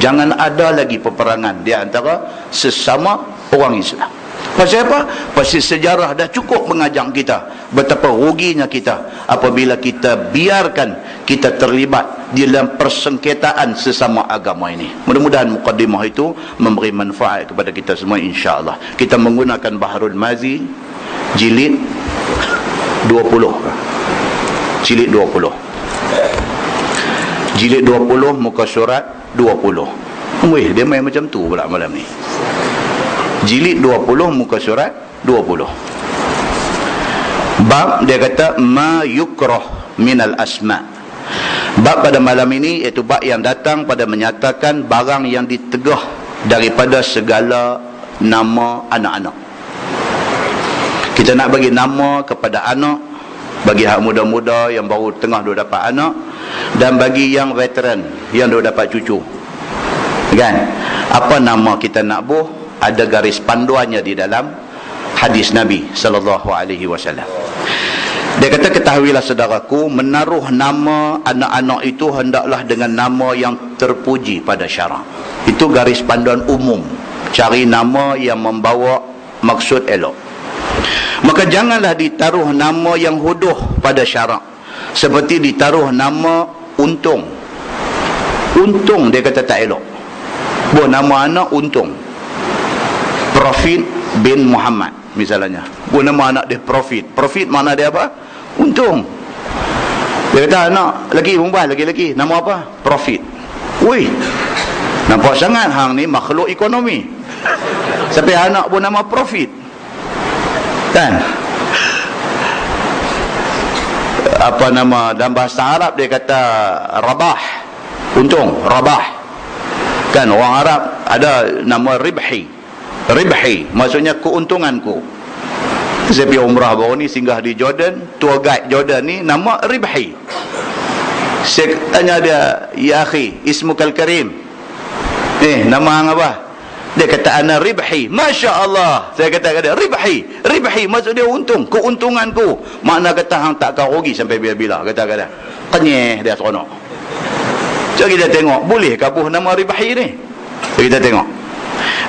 jangan ada lagi peperangan di antara sesama orang Islam. Pasal apa? Pasal sejarah dah cukup mengajar kita betapa ruginya kita apabila kita biarkan kita terlibat di dalam persengketaan sesama agama ini. Mudah-mudahan mukadimah itu memberi manfaat kepada kita semua, insya-Allah. Kita menggunakan Baharul Mazi jilid 20. Jilid 20. Jilid 20 muka surat 20. Weh, dia main macam tu pula malam ni. Jilid 20 muka surat 20. Bab dia kata ma yukrah minal asma. Bab pada malam ini iaitu bab yang datang pada menyatakan barang yang ditegah daripada segala nama anak-anak. Kita nak bagi nama kepada anak, bagi hak muda-muda yang baru tengah duk dapat anak, dan bagi yang veteran yang duk dapat cucu. Kan? Apa nama kita nak buh? Ada garis panduannya di dalam hadis Nabi sallallahu alaihi wasallam. Dia kata, ketahuilah saudaraku, menaruh nama anak-anak itu hendaklah dengan nama yang terpuji pada syarak. Itu garis panduan umum. Cari nama yang membawa maksud elok. Maka janganlah ditaruh nama yang huduh pada syarak, seperti ditaruh nama Untung. Untung dia kata tak elok. Buat nama anak Untung, Profit bin Muhammad misalnya. Buat nama anak dia Profit. Profit mana dia apa? Untung. Dia kata anak lelaki perempuan, lelaki-lelaki, nama apa? Profit. Wih, nampak sangat hang ni makhluk ekonomi. Sampai anak pun nama Profit. Kan? Apa nama dalam bahasa Arab dia kata Rabah. Untung, Rabah. Kan orang Arab ada nama Ribhi. Ribhi maksudnya keuntunganku. Saya pergi umrah baru ni, singgah di Jordan, tour guide Jordan ni nama Ribhi. Saya tanya dia, ya akhi, ismukal karim, nama hang apa? Dia kata ana Ribhi. Masya Allah. Saya kata dia Ribhi. Ribhi maksud dia untung, keuntunganku. Makna kata hang tak akan rugi sampai bila-bila. Kata kenyeh dia seronok. Jadi kita tengok, boleh kabuh nama Ribhi ni? Jadi kita tengok.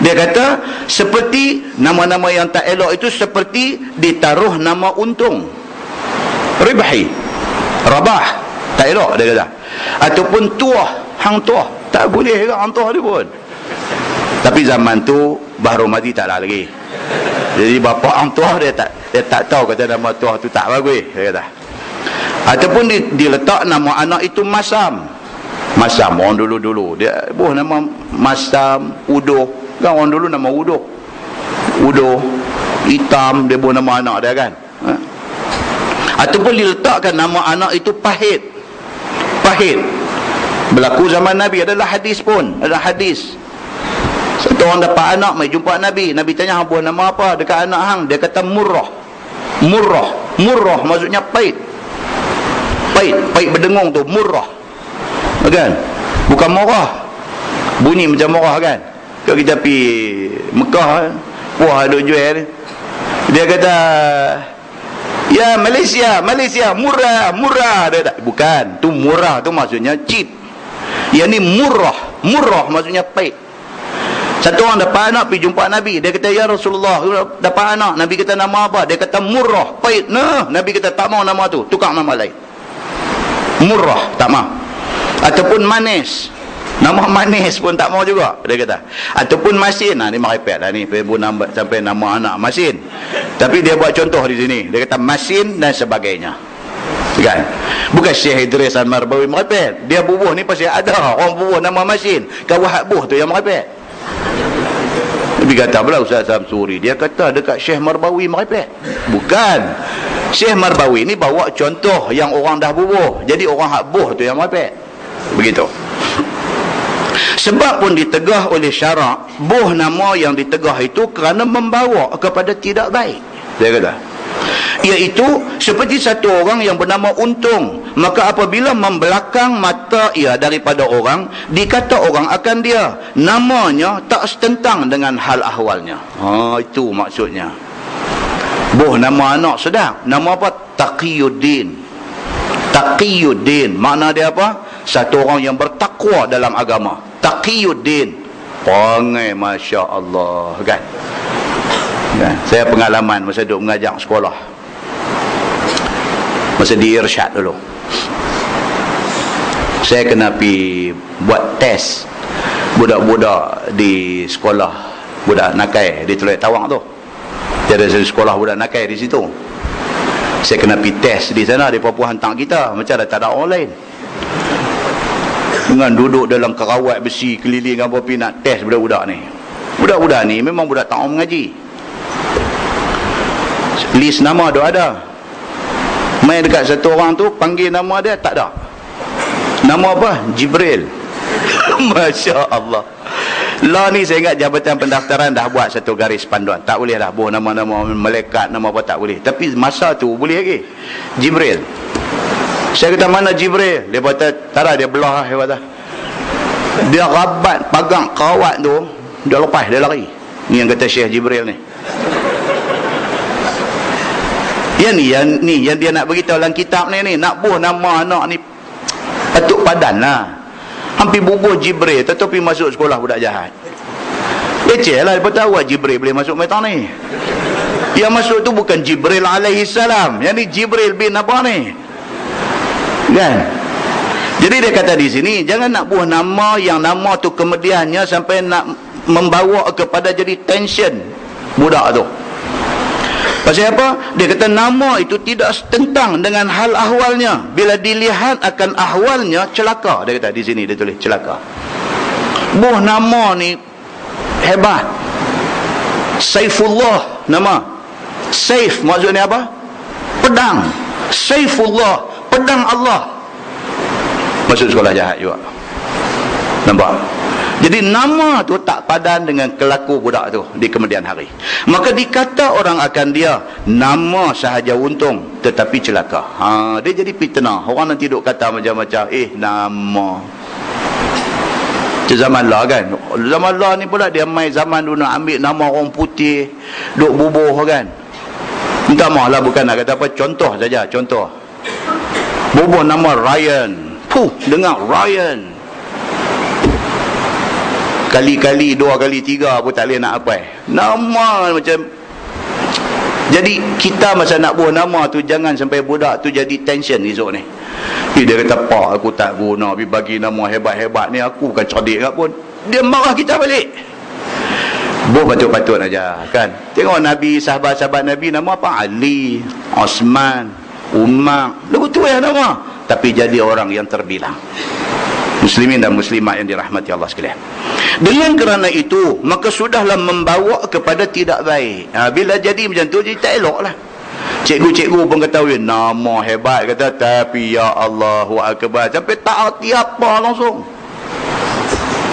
Dia kata seperti nama-nama yang tak elok itu seperti ditaruh nama Untung, Ribhi, Rabah, tak elok dia kata. Ataupun Tuah, hang Tuah, tak boleh ke hang Tuah dia pun. Tapi zaman tu Baharul Mazi tak ada lagi. Jadi bapa hang Tuah dia tak tahu kata nama Tuah tu tak bagus dia kata. Ataupun diletak nama anak itu Masam. Masam orang dulu-dulu dia buah nama Masam, Uduh. Kan orang dulu nama Udo. Udo hitam, dia buat nama anak dia kan. Ataupun diletakkan nama anak itu Pahit. Pahit. Berlaku zaman Nabi, adalah hadis pun, adalah hadis. Satu orang dapat anak, mai jumpa Nabi. Nabi tanya, hang buat nama apa dekat anak hang? Dia kata Murrah. Murrah. Murrah maksudnya pahit. Pahit, pahit berdengung tu, Murrah. Kan? Bukan murah. Bunyi macam murah kan? Kalau kita pergi Mekah, wah ada jual. Dia kata, ya Malaysia, Malaysia, murah, murah. Dia tak, bukan, tu murah tu maksudnya cheap. Yang ni murah. Murah maksudnya pahit. Satu orang dapat anak pergi jumpa Nabi. Dia kata, ya Rasulullah, dapat anak. Nabi kata nama apa? Dia kata Murrah, pahit. Nah, Nabi kata tak mau nama tu, tukar nama lain. Murrah, tak mau. Ataupun Manis. Nama Manis pun tak mau juga, dia kata. Ataupun Masin. Nah, ni merepek lah ni, sampai nama anak Masin. Tapi dia buat contoh di sini. Dia kata Masin dan sebagainya. Kan? Bukan Syekh Idris Al-Marbawi merepek. Dia bubuh ni pasti ada orang bubuh nama Masin. Kawan buh tu yang merepek. Nabi kata pula Ustaz Samsuri, dia kata dekat Syekh Marbawi merepek. Bukan. Syekh Marbawi ni bawa contoh yang orang dah bubuh. Jadi orang hak buh tu yang merepek. Begitu. Sebab pun ditegah oleh syarak, buh nama yang ditegah itu kerana membawa kepada tidak baik. Dia kata, iaitu seperti satu orang yang bernama Untung, maka apabila membelakang mata ia daripada orang, dikata orang akan dia, namanya tak setentang dengan hal ahwalnya. Itu maksudnya. Buh nama anak sedap. Nama apa? Taqiyuddin. Taqiyuddin, makna dia apa? Satu orang yang bertakwa dalam agama. Taqiyuddin, perangai Masya Allah kan? Kan? Saya pengalaman masa duduk mengajar sekolah, masa di Irsyad dulu, saya kena pergi buat test budak-budak di sekolah, budak Nakai di Teluk Tawang tu. Dia ada sekolah budak Nakai di situ. Saya kena pergi test di sana. Dia pun hantar kita, macam dah tak ada orang lain, dengan duduk dalam kerawat besi keliling apa pergi nak test budak-budak ni. Budak-budak ni memang budak tak mau mengaji. List nama tu ada. Main dekat satu orang tu, panggil nama dia, tak ada. Nama apa? Jibril. Masya Allah. Lah ni saya ingat Jabatan Pendaftaran dah buat satu garis panduan. Tak boleh dah buat nama-nama malaikat, nama apa tak boleh. Tapi masa tu boleh lagi. Jibril. Saya kata, mana Jibril? Dia kata, tak ada, dia belah. Dia kata, dia rabat pagang kerawat tu, dia lepas, dia lari. Ni yang kata Syekh Jibril ni. Yang dia nak beritahu dalam kitab ni, nak buh nama anak ni patut padan lah. Hampir bubuh Jibril, tetapi masuk sekolah budak jahat. Leceh lah, dia tahu Jibril boleh masuk metang ni. Yang masuk tu bukan Jibril alaihi salam. Yang ni Jibril bin apa ni? Kan? Jadi dia kata di sini, jangan nak buah nama yang nama tu kemudiannya sampai nak membawa kepada jadi tension budak tu. Pasal apa? Dia kata nama itu tidak setentang dengan hal ahwalnya. Bila dilihat akan ahwalnya, celaka. Dia kata di sini, dia tulis celaka. Buah nama ni hebat. Saifullah nama. Saif maksudnya apa? Pedang. Saifullah, pedang Allah. Masuk sekolah jahat juga. Nampak? Jadi nama tu tak padan dengan kelaku budak tu di kemudian hari. Maka dikata orang akan dia, nama sahaja untung tetapi celaka. Dia jadi fitnah. Orang nanti duk kata macam-macam, nama. Itu zaman lah kan. Zaman lah ni pula dia main zaman dulu nak ambil nama orang putih, duk bubuh kan. Minta maaf lah, bukan nak kata apa, contoh saja, contoh. Bubuh nama Ryan. Dengar Ryan. Kali-kali, 2 kali 3 pun tak boleh nak apa. Nama macam. Jadi kita masa nak buah nama tu, jangan sampai budak tu jadi tension esok ni. Dia kata, pak aku tak guna, bagi nama hebat-hebat ni, aku bukan cerdik kat pun. Dia marah kita balik. Buah patut-patut aja kan. Tengok Nabi, sahabat-sahabat Nabi, nama apa? Ali, Osman, Umar. Lagu tu ya nama. Tapi jadi orang yang terbilang. Muslimin dan muslimat yang dirahmati Allah sekalian, dengan kerana itu maka sudahlah membawa kepada tidak baik. Bila jadi macam tu, jadi tak elok lah. Cikgu-cikgu pun kata, nama hebat, kata, tapi ya Allahu Akbar, sampai tak arti apa langsung.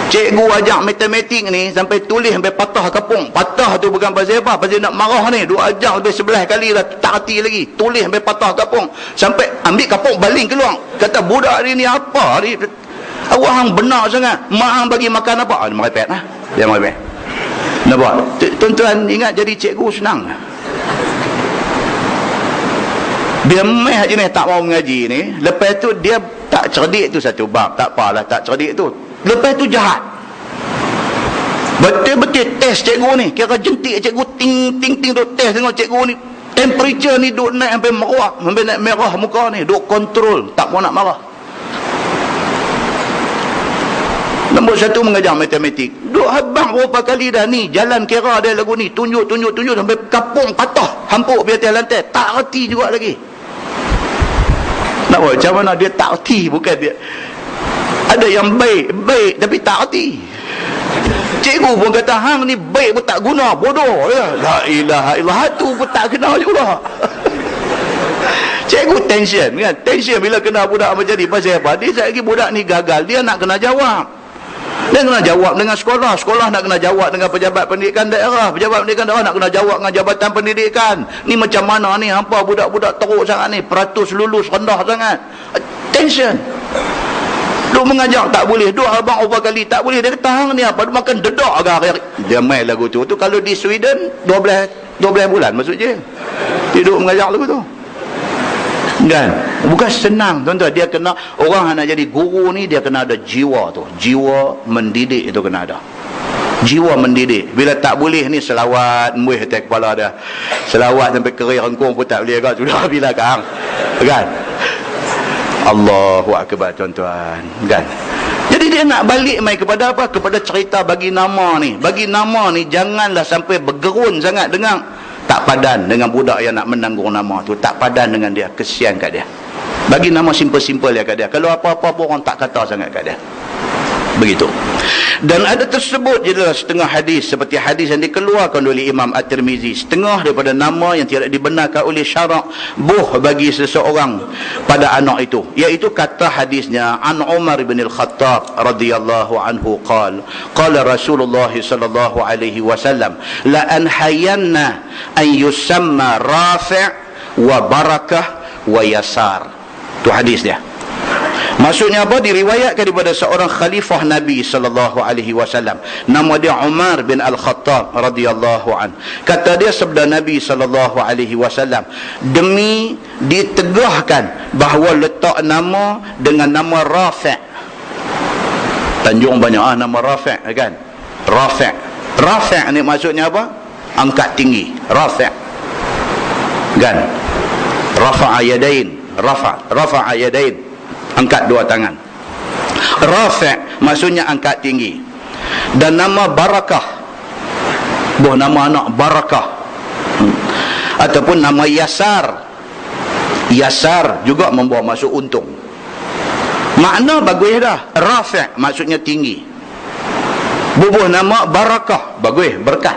Cikgu ajak matematik ni sampai tulis sampai patah kapung. Patah tu bukan pasal apa, pasal nak marah ni. Dua ajak lebih 11 kali dah tak hati lagi. Tulis sampai patah kapung. Sampai ambil kapung baling keluar. Kata, budak ni apa ni? Awak hang benar sangat. Mak hang bagi makan apa? Dia merepek lah. Dia merepek. Nampak? Tuan-tuan ingat jadi cikgu senang. Dia meh je ni tak mau mengaji ni. Lepas tu dia tak cerdik tu satu bab. Tak apalah tak cerdik tu. Lepas tu jahat. Betul-betul test cikgu ni. Kira jentik cikgu ting-ting-ting duk test tengok cikgu ni. Temperature ni duk naik sampai merah. Sampai naik merah muka ni. Duk kontrol. Tak mau nak marah. Nombor satu mengajar matematik. Duk habang berapa kali dah ni. Jalan kira dia lagu ni. Tunjuk sampai kapung patah. Hampuk di atas lantai. Tak reti juga lagi. Nak buat macam mana dia tak reti. Bukan dia. Ada yang baik tapi tak reti. Cikgu pun kata, hang ni baik pun tak guna. Bodoh. Ya. La ilaha illallah. Tu pun tak kena juga. Cikgu tension kan. Tension bila kena budak macam ni. Pasal apa? Dia lagi budak ni gagal. Dia nak kena jawab. Dia kena jawab dengan sekolah. Sekolah nak kena jawab dengan pejabat pendidikan daerah. Pejabat pendidikan daerah nak kena jawab dengan jabatan pendidikan. Ni macam mana ni? Hampa budak-budak teruk sangat ni. Peratus lulus rendah sangat. Tension. Duk mengajar tak boleh. Duk abang berapa kali tak boleh. Dia kata, hang ni apa? Dia makan dedak agak. Dia main lagu tu. Tu kalau di Sweden 12 bulan masuk je. Dia duk mengajar lagu tu. Kan? Bukan senang tuan-tuan. Dia kena, orang nak jadi guru ni dia kena ada jiwa tu. Jiwa mendidik itu kena ada. Jiwa mendidik. Bila tak boleh ni selawat muih atas kepala dia. Selawat sampai kerir rengkung pun tak boleh kan. Sudah bila kang. Kan? Allahu Akbar tuan-tuan. Kan? Jadi dia nak balik mai kepada apa? Kepada cerita bagi nama ni. Bagi nama ni janganlah sampai bergerun sangat dengan tak padan dengan budak yang nak menanggung nama tu. Tak padan dengan dia. Kesian kat dia. Bagi nama simple-simple ya kat dia. Kalau apa-apa pun orang tak kata sangat kat dia. Begitu. Dan ada tersebut je dalam setengah hadis. Seperti hadis yang dikeluarkan oleh Imam At-Tirmizi. Setengah daripada nama yang tidak dibenarkan oleh syarak. Buh bagi seseorang pada anak itu. Iaitu kata hadisnya. An Umar bin Al-Khattab radhiyallahu anhu qala. Qala Rasulullah sallallahu alaihi wasallam. La anhayanna an yusamma rafi' wa barakah wa yasar. Tu hadis dia. Maksudnya apa? Diriwayatkan daripada seorang khalifah Nabi sallallahu alaihi wasallam. Nama dia Umar bin Al-Khattab radhiyallahu an. Kata dia sabda Nabi sallallahu alaihi wasallam, demi ditegahkan bahawa letak nama dengan nama Rafi'. Tanjung banyak nama Rafi' kan? Rafi'. Rafi' ni maksudnya apa? Angkat tinggi. Rafi'. Kan? Rafa'a yadain. Rafa'a yadain. Angkat dua tangan. Rafi' maksudnya angkat tinggi. Dan nama Barakah, buah nama anak Barakah, ataupun nama Yasar. Yasar juga membawa masuk untung. Makna bagus dah. Rafi' maksudnya tinggi. Bubuh nama Barakah, bagus, berkat.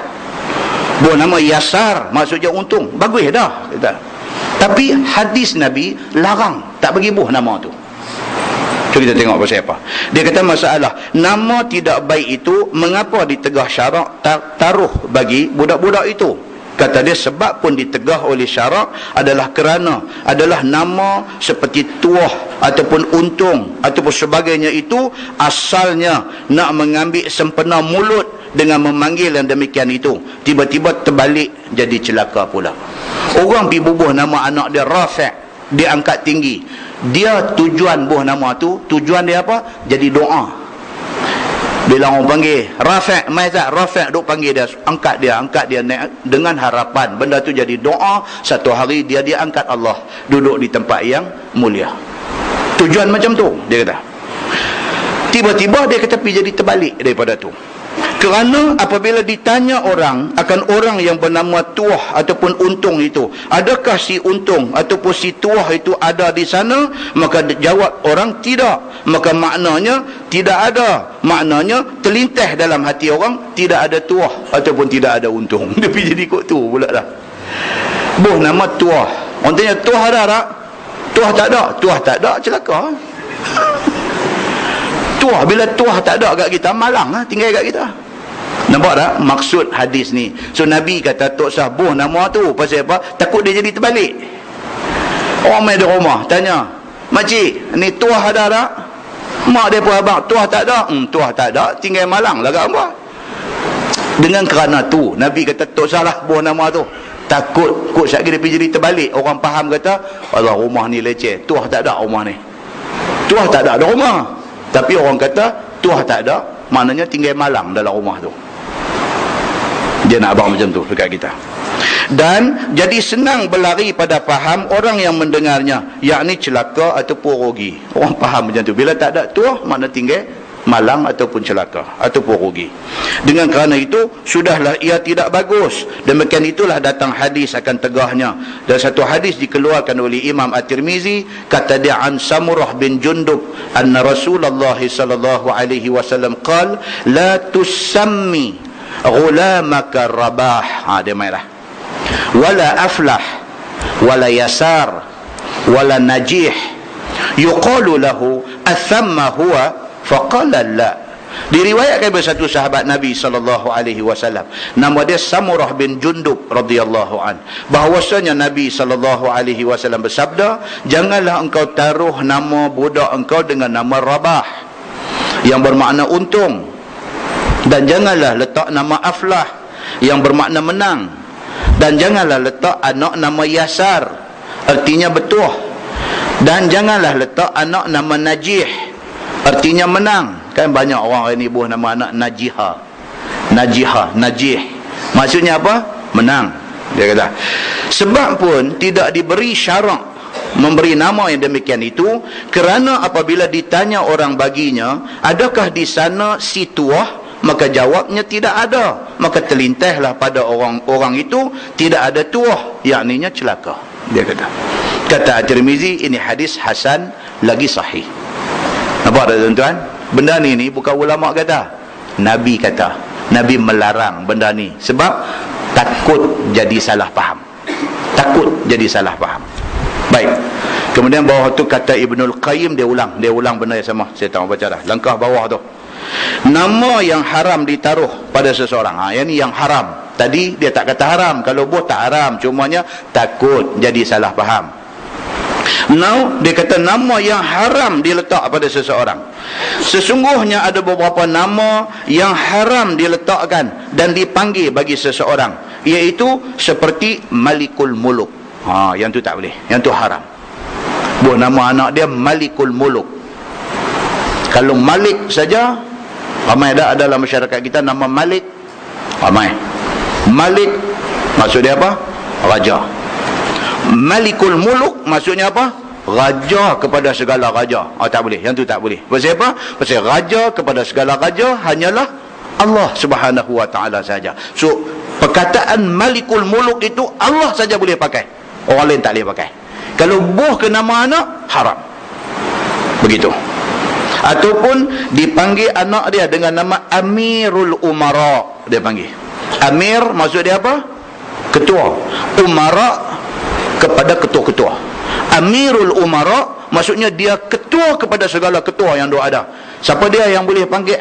Buah nama Yasar maksudnya untung, bagus dah. Tapi hadis Nabi larang, tak bagi buah nama tu. Cuba kita tengok pasal apa. Dia kata masalah nama tidak baik itu mengapa ditegah syarak taruh bagi budak-budak itu. Kata dia sebab pun ditegah oleh syarak adalah kerana adalah nama seperti tuah ataupun untung ataupun sebagainya itu asalnya nak mengambil sempena mulut dengan memanggil yang demikian itu. Tiba-tiba terbalik jadi celaka pula. Orang pergi bubuh nama anak dia Rafi', dia angkat tinggi. Dia tujuan buah nama tu, tujuan dia apa? Jadi doa. Bila orang panggil Rafi', mai tak Rafi', duk panggil dia, angkat dia naik dengan harapan benda tu jadi doa. Satu hari dia diangkat Allah, duduk di tempat yang mulia. Tujuan macam tu dia kata. Tiba-tiba dia kata pergi jadi terbalik daripada tu. Kerana apabila ditanya orang akan orang yang bernama Tuah ataupun Untung itu, adakah si Untung ataupun si Tuah itu ada di sana, maka jawab orang tidak, maka maknanya tidak ada, maknanya terlintas dalam hati orang tidak ada Tuah ataupun tidak ada Untung. Dia pergi jadi ikut tu pula dah. Boh nama Tuah, orang tanya Tuah ada tak? Tuah tak ada. Tuah tak ada, celaka. Tuah, bila Tuah tak ada kat kita, malang lah tinggal kat kita. Nampak tak maksud hadis ni? So Nabi kata tak usah buh nama tu. Pasal apa? Takut dia jadi terbalik. Orang main di rumah tanya, makcik ni Tuah ada tak? Mak dia pun abang, Tuah tak ada. Tuah tak ada, tinggal malang lah kat abang. Dengan kerana tu Nabi kata tak usah lah buh nama tu. Takut kot sekali dia pergi jadi terbalik. Orang faham kata, Allah rumah ni leceh, Tuah tak ada rumah ni. Tuah tak ada rumah. Tapi orang kata Tuah tak ada, maknanya tinggal malang dalam rumah tu. Dia nak abang macam tu dekat kita. Dan jadi senang berlari pada faham orang yang mendengarnya, yakni celaka ataupun rugi. Orang faham macam tu. Bila tak ada Tuah, makna tinggal malang ataupun celaka ataupun rugi. Dengan kerana itu sudahlah ia tidak bagus. Demikian itulah datang hadis akan tegahnya. Dan satu hadis dikeluarkan oleh Imam At-Tirmizi, kata dia an Samurah bin Jundub anna Rasulullah sallallahu alaihi wasallam qala la tusammi ghulamaka Rabah. Dia mainlah. Wala Aflah wala Yasar wala Najih yuqalu lahu athamma huwa faqala la. Diriwayatkan oleh satu sahabat Nabi SAW, nama dia Samurah bin Jundub radhiyallahu an, bahawasanya Nabi SAW bersabda, janganlah engkau taruh nama budak engkau dengan nama Rabah yang bermakna untung, dan janganlah letak nama Aflah yang bermakna menang, dan janganlah letak anak nama Yasar artinya betuah, dan janganlah letak anak nama Najih artinya menang. Kan banyak orang ini buah nama anak Najihah, Najih. Maksudnya apa? Menang. Dia kata. Sebab pun tidak diberi syarak memberi nama yang demikian itu, kerana apabila ditanya orang baginya, adakah di sana si Tuah, maka jawabnya tidak ada. Maka terlintahlah pada orang itu tidak ada Tuah, yakninya celaka. Dia kata. Kata At-Tirmizi, ini hadis hasan lagi sahih. Nampak tak tuan-tuan? Benda ni bukan ulama kata, Nabi kata. Nabi melarang benda ni sebab takut jadi salah faham. Takut jadi salah faham. Baik. Kemudian bawah tu kata Ibnul Qayyim, dia ulang benda yang sama. Saya tak mau baca dah. Langkah bawah tu. Nama yang haram ditaruh pada seseorang. Yang ni yang haram. Tadi dia tak kata haram. Kalau buat tak haram, cumanya takut jadi salah faham. Now dia kata nama yang haram diletak pada seseorang. Sesungguhnya ada beberapa nama yang haram diletakkan dan dipanggil bagi seseorang, iaitu seperti Malikul Muluk. Yang tu tak boleh, yang tu haram. Buat nama anak dia Malikul Muluk. Kalau Malik saja, ramai dah dalam masyarakat kita nama Malik, ramai. Malik maksud dia apa? Raja. Malikul Muluk maksudnya apa? Raja kepada segala raja. Tak boleh, yang tu tak boleh. Pasal apa? Pasal raja kepada segala raja hanyalah Allah Subhanahu wa taala saja. So perkataan Malikul Muluk itu Allah saja boleh pakai, orang lain tak boleh pakai. Kalau buh ke nama anak, haram. Begitu. Ataupun dipanggil anak dia dengan nama Amirul Umara, dia panggil. Amir maksud dia apa? Ketua. Umara kepada ketua-ketua. Amirul Umara maksudnya dia ketua kepada segala ketua yang ada. Siapa dia yang boleh panggil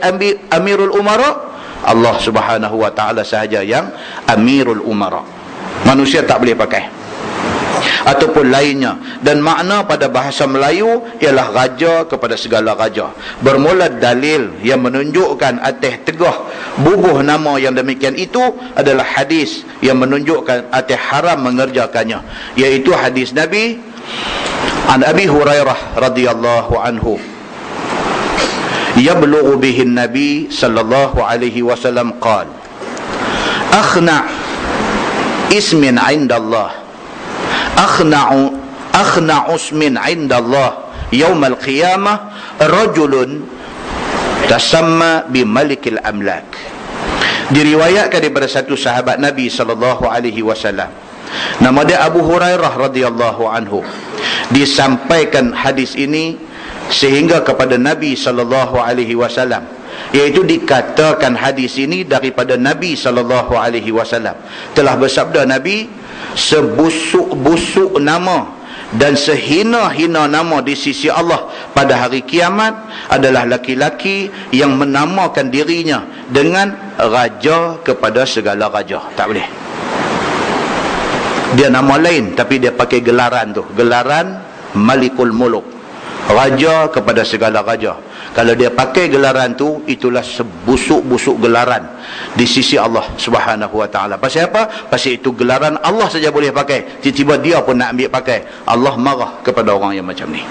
Amirul Umara? Allah Subhanahu wa taala sahaja yang Amirul Umara. Manusia tak boleh pakai. Ataupun lainnya. Dan makna pada bahasa Melayu ialah raja kepada segala raja. Bermula dalil yang menunjukkan atas tegah bubuh nama yang demikian itu adalah hadis yang menunjukkan atas haram mengerjakannya, iaitu hadis Nabi an Abi Hurairah radhiyallahu anhu, yablughu bihi Nabi sallallahu alaihi wasallam qala akhna ismin 'inda Allah akhna'u ismin 'inda Allah yaum al-qiyamah rajulun tasamma bi malikil amlak Diriwayatkan daripada satu sahabat Nabi sallallahu alaihi wasallam, nama dia Abu Hurairah radhiyallahu anhu. Disampaikan hadis ini sehingga kepada Nabi sallallahu alaihi wasallam, iaitu dikatakan hadis ini daripada Nabi sallallahu alaihi wasallam. Telah bersabda Nabi, sebusuk-busuk nama dan sehina-hina nama di sisi Allah pada hari kiamat adalah laki-laki yang menamakan dirinya dengan raja kepada segala raja. Tak boleh. Dia nama lain tapi dia pakai gelaran tu, gelaran Malikul Muluk, raja kepada segala raja. Kalau dia pakai gelaran tu, itulah sebusuk-busuk gelaran di sisi Allah Subhanahu wa taala. Pasal apa? Pasal itu gelaran Allah saja boleh pakai. Tiba-tiba dia pun nak ambil pakai. Allah marah kepada orang yang macam ni.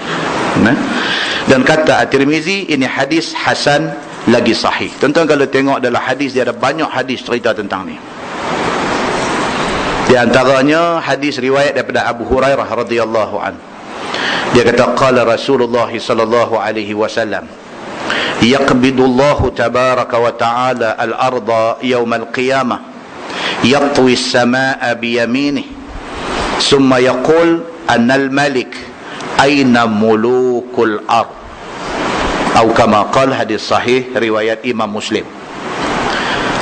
Dan kata At-Tirmizi, ini hadis hasan lagi sahih. Tuan-tuan kalau tengok dalam hadis, dia ada banyak hadis cerita tentang ni. Di antaranya hadis riwayat daripada Abu Hurairah radhiyallahu anhu. Dia kata, qala Rasulullah sallallahu alaihi wasallam, yaqbidullahu tabaraka wa ta'ala al-arda yawm al-qiyamah, yatwi as-samaa'a biyaminih, summa yaqul anna al-malik aina mulukul ard, atau kama qala, hadis sahih riwayat Imam Muslim.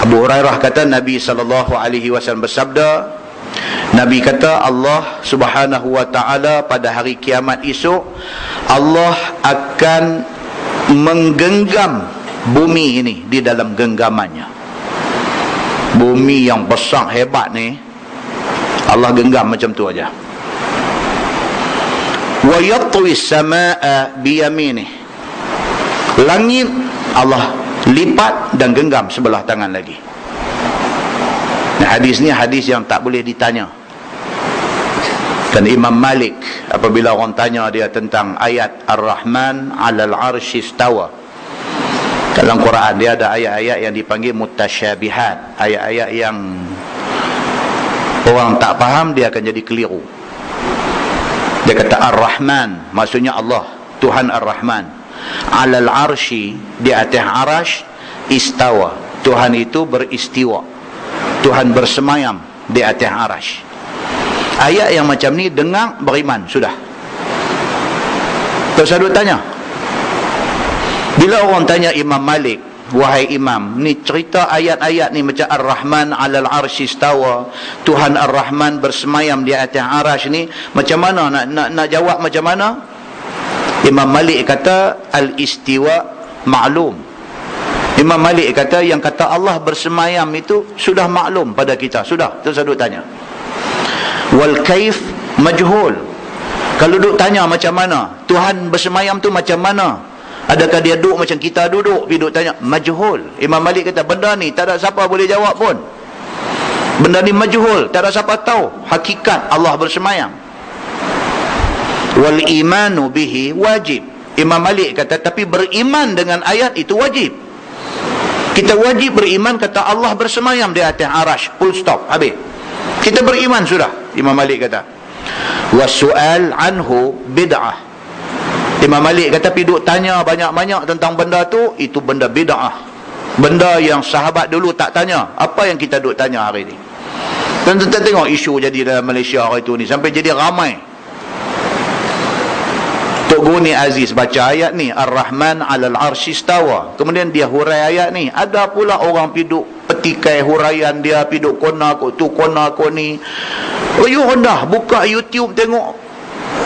Abu Hurairah kata, Nabi sallallahu alaihi wasallam bersabda, Nabi kata, Allah Subhanahu wa ta'ala pada hari kiamat esok, Allah akan menggenggam bumi ini di dalam genggamannya. Bumi yang besar hebat ni, Allah genggam macam tu aja. Wa yatwi as-samaa'a biyaminih, langit Allah lipat dan genggam sebelah tangan lagi. Nah, hadis ni hadis yang tak boleh ditanya. Dan Imam Malik, apabila orang tanya dia tentang ayat Ar-Rahman 'alal 'arsy istawa, dalam Quran dia ada ayat-ayat yang dipanggil mutasyabihat, ayat-ayat yang orang tak faham, dia akan jadi keliru. Dia kata Ar-Rahman, maksudnya Allah, Tuhan Ar-Rahman, 'alal 'arsy, di atas arasy, istawa, Tuhan itu beristiwa, Tuhan bersemayam di atas arasy. Ayat yang macam ni dengar, beriman, sudah. Terus saya tanya, bila orang tanya Imam Malik, wahai Imam, ni cerita ayat-ayat ni macam Ar-Rahman 'alal 'arsy istawa, Tuhan Ar-Rahman bersemayam di atas arasy ni, macam mana nak jawab macam mana? Imam Malik kata, al-istiwa ma'lum. Imam Malik kata, yang kata Allah bersemayam itu sudah maklum pada kita, sudah. Terus saya tanya, wal kaif majhul. Kalau duk tanya macam mana Tuhan bersemayam tu, macam mana, adakah dia duduk macam kita duduk, pergi duk tanya, majhul. Imam Malik kata, benda ni tak ada siapa boleh jawab pun. Benda ni majhul, tak ada siapa tahu hakikat Allah bersemayam. Wal imanu bihi wajib. Imam Malik kata, tapi beriman dengan ayat itu wajib. Kita wajib beriman, kata Allah bersemayam di atas arasy, full stop, habis. Kita beriman sudah. Imam Malik kata, wasu'al anhu bid'ah. Imam Malik kata, piduk tanya banyak-banyak tentang benda tu, itu benda bid'ah, benda yang sahabat dulu tak tanya. Apa yang kita duk tanya hari ni? Dan kita tengok isu jadi dalam Malaysia hari tu ni, sampai jadi ramai. Tok Guni Aziz baca ayat ni, Ar-Rahman 'alal 'arsy istawa, kemudian dia hurai ayat ni. Ada pula orang piduk petikai huraian dia, piduk kona ko tu, kona ko ni. Ayuh rendah, buka YouTube tengok.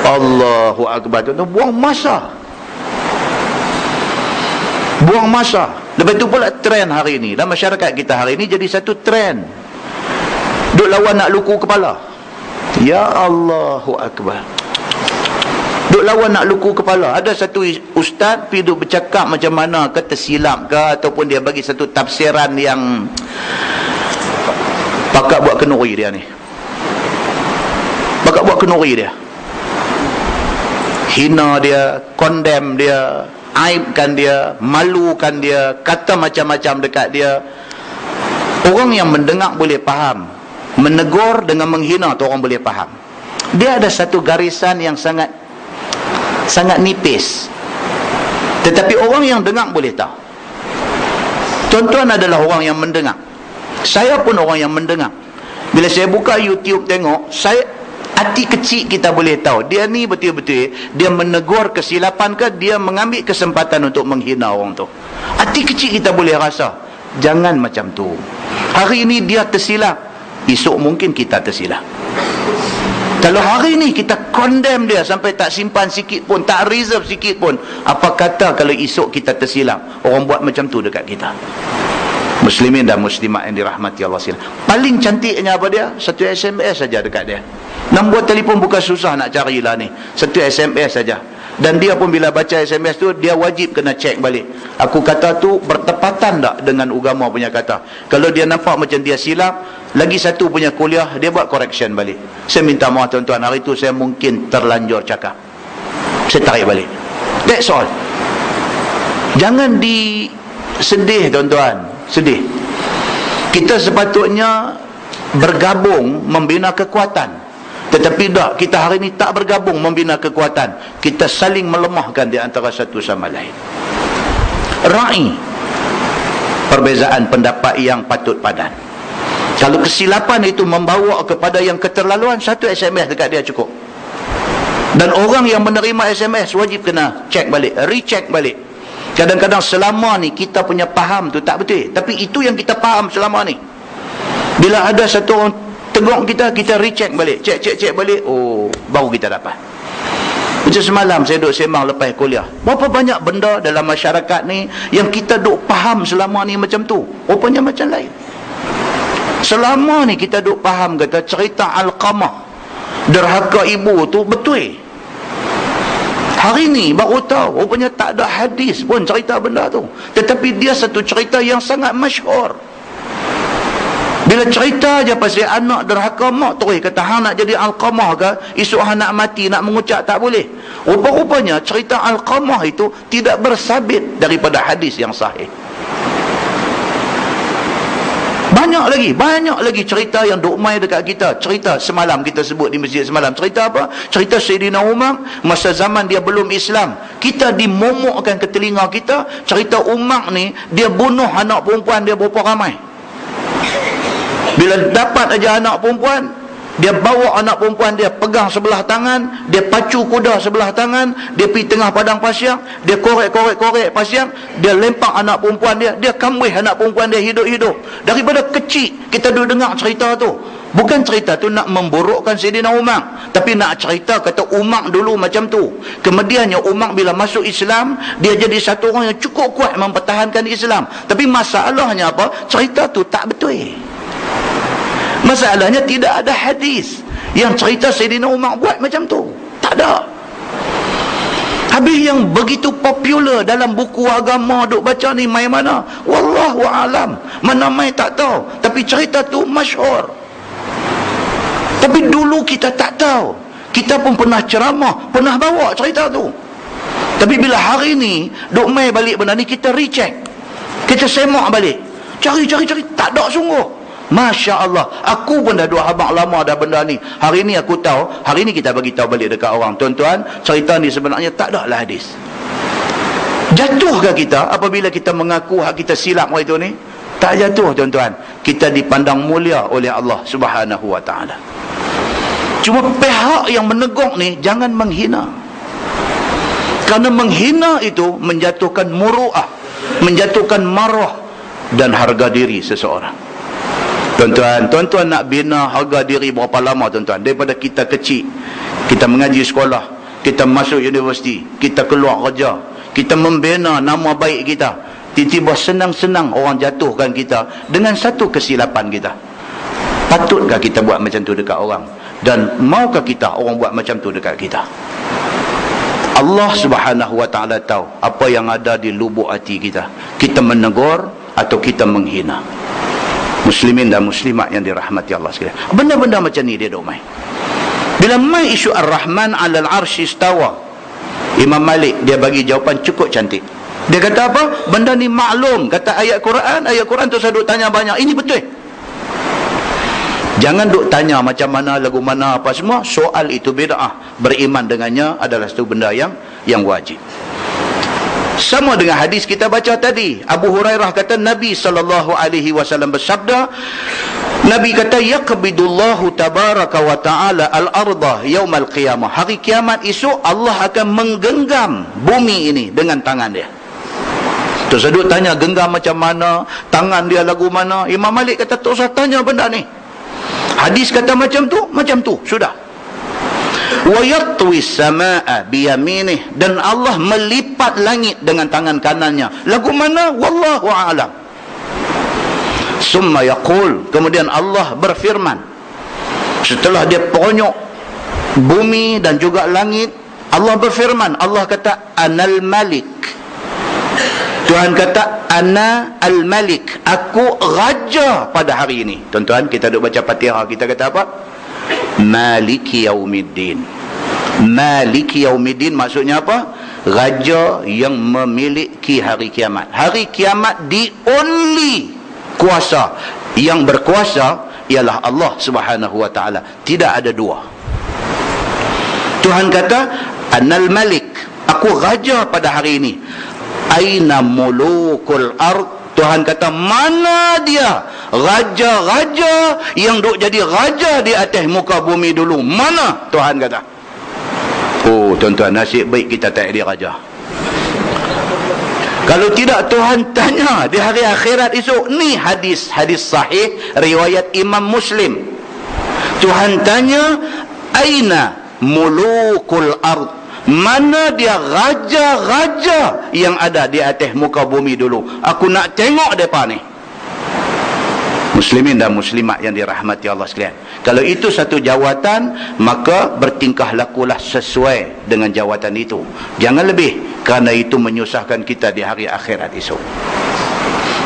Allahu Akbar. Tu buang masa. Buang masa. Lepas tu pula trend hari ni, dalam masyarakat kita hari ni jadi satu trend, duk lawan nak luku kepala. Ya Allahu Akbar. Duk lawan nak luku kepala. Ada satu ustaz pergi duk bercakap macam mana ke, tersilap ke, ataupun dia bagi satu tafsiran yang pakat buat kenuri dia ni. Pakat buat kenuri dia. Hina dia, condemn dia, aibkan dia, malukan dia, kata macam-macam dekat dia. Orang yang mendengar boleh faham, menegur dengan menghina tu orang boleh faham. Dia ada satu garisan yang sangat nipis, tetapi orang yang dengar boleh tahu. Tuan-tuan adalah orang yang mendengar. Saya pun orang yang mendengar. Bila saya buka YouTube tengok, hati kecil kita boleh tahu dia ni betul-betul dia menegur kesilapan ke, dia mengambil kesempatan untuk menghina orang tu. Hati kecil kita boleh rasa jangan macam tu. Hari ini dia tersilap, esok mungkin kita tersilap. Kalau hari ni kita condemn dia sampai tak simpan sikit pun, tak reserve sikit pun, apa kata kalau esok kita tersilap, orang buat macam tu dekat kita? Muslimin dan muslimat yang dirahmati Allah sekalian, paling cantiknya apa dia? Satu SMS saja dekat dia. Nombor telefon bukan susah nak carilah ni, satu SMS saja. Dan dia pun bila baca SMS tu, dia wajib kena cek balik, aku kata tu bertepatan tak dengan agama punya kata. Kalau dia nampak macam dia silap, lagi satu punya kuliah, dia buat correction balik. Saya minta maaf tuan-tuan, hari tu saya mungkin terlanjur cakap, saya tarik balik. That's all. Jangan sedih tuan-tuan, sedih. Kita sepatutnya bergabung membina kekuatan, tetapi tak, kita hari ini tak bergabung membina kekuatan, kita saling melemahkan di antara satu sama lain. Ra'i perbezaan pendapat yang patut padan. Kalau kesilapan itu membawa kepada yang keterlaluan, satu SMS dekat dia cukup. Dan orang yang menerima SMS wajib kena cek balik, recheck balik. Kadang-kadang selama ni kita punya faham tu tak betul, tapi itu yang kita faham selama ni. Bila ada satu orang tegur kita recheck balik, cek balik, oh, baru kita dapat. Macam semalam saya duduk sembang lepas kuliah, berapa banyak benda dalam masyarakat ni yang kita duk faham selama ni macam tu, rupanya macam lain. Selama ni kita duk faham kata cerita Alqamah derhaka ibu tu betul. Hari ni baru tahu rupanya tak ada hadis pun cerita benda tu, tetapi dia satu cerita yang sangat masyhur. Bila cerita je pasal anak derhaka mak, terus kata hang nak jadi Alqamah ke, esok hang nak mati, nak mengucap tak boleh. Rupa-rupanya cerita Alqamah itu tidak bersabit daripada hadis yang sahih. Banyak lagi cerita yang duk mai dekat kita. Cerita semalam kita sebut di masjid semalam, cerita apa? Cerita Sayyidina Umar masa zaman dia belum Islam. Kita dimomokkan ke telinga kita cerita Umar ni, dia bunuh anak perempuan dia berapa ramai. Bila dapat aja anak perempuan, dia bawa anak perempuan dia, pegang sebelah tangan, dia pacu kuda sebelah tangan, dia pergi tengah padang pasir, dia korek pasir, dia lempar anak perempuan dia, dia kambuh anak perempuan dia hidup-hidup. Daripada kecil kita duduk dengar cerita tu. Bukan cerita tu nak memburukkan Sayyidina Umar, tapi nak cerita kata Umar dulu macam tu. Kemudiannya Umar bila masuk Islam, dia jadi satu orang yang cukup kuat mempertahankan Islam. Tapi masalahnya apa? Cerita tu tak betul. Masalahnya tidak ada hadis yang cerita Sayyidina Umar buat macam tu. Tak ada. Habis yang begitu popular dalam buku agama duk baca ni mai mana? Wallahu alam. Mana mai tak tahu. Tapi cerita tu masyhur. Tapi dulu kita tak tahu. Kita pun pernah ceramah, pernah bawa cerita tu. Tapi bila hari ni duk mai balik benda ni, kita recheck. Kita semak balik. Cari, tak ada sungguh. Masya Allah, aku pun dah dua abang lama dah benda ni. Hari ni aku tahu, hari ni kita bagi tahu balik dekat orang, tuan-tuan, cerita ni sebenarnya tak ada lah hadis. Jatuhkah kita apabila kita mengaku hak kita silap hari itu ni? Tak jatuh tuan-tuan. Kita dipandang mulia oleh Allah Subhanahu wa ta'ala. Cuma pihak yang menegur ni jangan menghina. Kerana menghina itu menjatuhkan muru'ah, menjatuhkan marwah dan harga diri seseorang. Tuan-tuan nak bina harga diri berapa lama tuan-tuan? Daripada kita kecil, kita mengaji sekolah, kita masuk universiti, kita keluar kerja, kita membina nama baik kita. Tiba-tiba senang-senang orang jatuhkan kita dengan satu kesilapan kita. Patutkah kita buat macam tu dekat orang? Dan maukah kita orang buat macam tu dekat kita? Allah Subhanahu wa ta'ala tahu apa yang ada di lubuk hati kita. Kita menegur atau kita menghina. Muslimin dan muslimat yang dirahmati Allah sekalian, benda-benda macam ni dia duk mai. Bila mai isu Ar-Rahman 'alal 'arsy istawa, Imam Malik dia bagi jawapan cukup cantik. Dia kata apa? Benda ni maklum, kata ayat Quran tu saya duk tanya banyak, ini betul. Jangan duk tanya macam mana, lagu mana, apa semua. Soal itu bid'ah. Beriman dengannya adalah satu benda yang wajib. Sama dengan hadis kita baca tadi. Abu Hurairah kata Nabi SAW bersabda, Nabi kata, yaqbidullahu tabaraka wa ta'ala al-ardah yaumal qiyamah. Hari kiamat esok Allah akan menggenggam bumi ini dengan tangan dia. Tersedut tanya, genggam macam mana, tangan dia lagu mana? Imam Malik kata, tak usah tanya benda ni. Hadis kata macam tu, sudah. Wa yatwi samaa biyaminih, dan Allah melipat langit dengan tangan kanannya. Lagu mana? Wallahu a'lam. Summa yaqul, kemudian Allah berfirman setelah dia ponyok bumi dan juga langit. Allah berfirman, Allah kata, Anal Malik. Tuhan kata, Ana Al-Malik, aku raja pada hari ini. Tuan-tuan, kita duk baca Fatihah, kita kata apa? Maliki Yaumiddin. Maliki Yaumiddin maksudnya apa? Raja yang memiliki hari kiamat. Hari kiamat, the only kuasa yang berkuasa ialah Allah Subhanahu wa ta'ala. Tidak ada dua. Tuhan kata, Anal Malik, aku raja pada hari ini. Aina mulukul ard. Tuhan kata, mana dia raja-raja yang duk jadi raja di atas muka bumi dulu? Mana? Tuhan kata. Oh tuan-tuan, nasib baik kita tak jadi raja. Kalau tidak, Tuhan tanya di hari akhirat esok. Ni hadis sahih riwayat Imam Muslim. Tuhan tanya, aina mulukul ard, mana dia raja-raja yang ada di atas muka bumi dulu? Aku nak tengok mereka ni. Muslimin dan muslimat yang dirahmati Allah sekalian, kalau itu satu jawatan, maka bertingkah lakulah sesuai dengan jawatan itu. Jangan lebih, kerana itu menyusahkan kita di hari akhirat esok.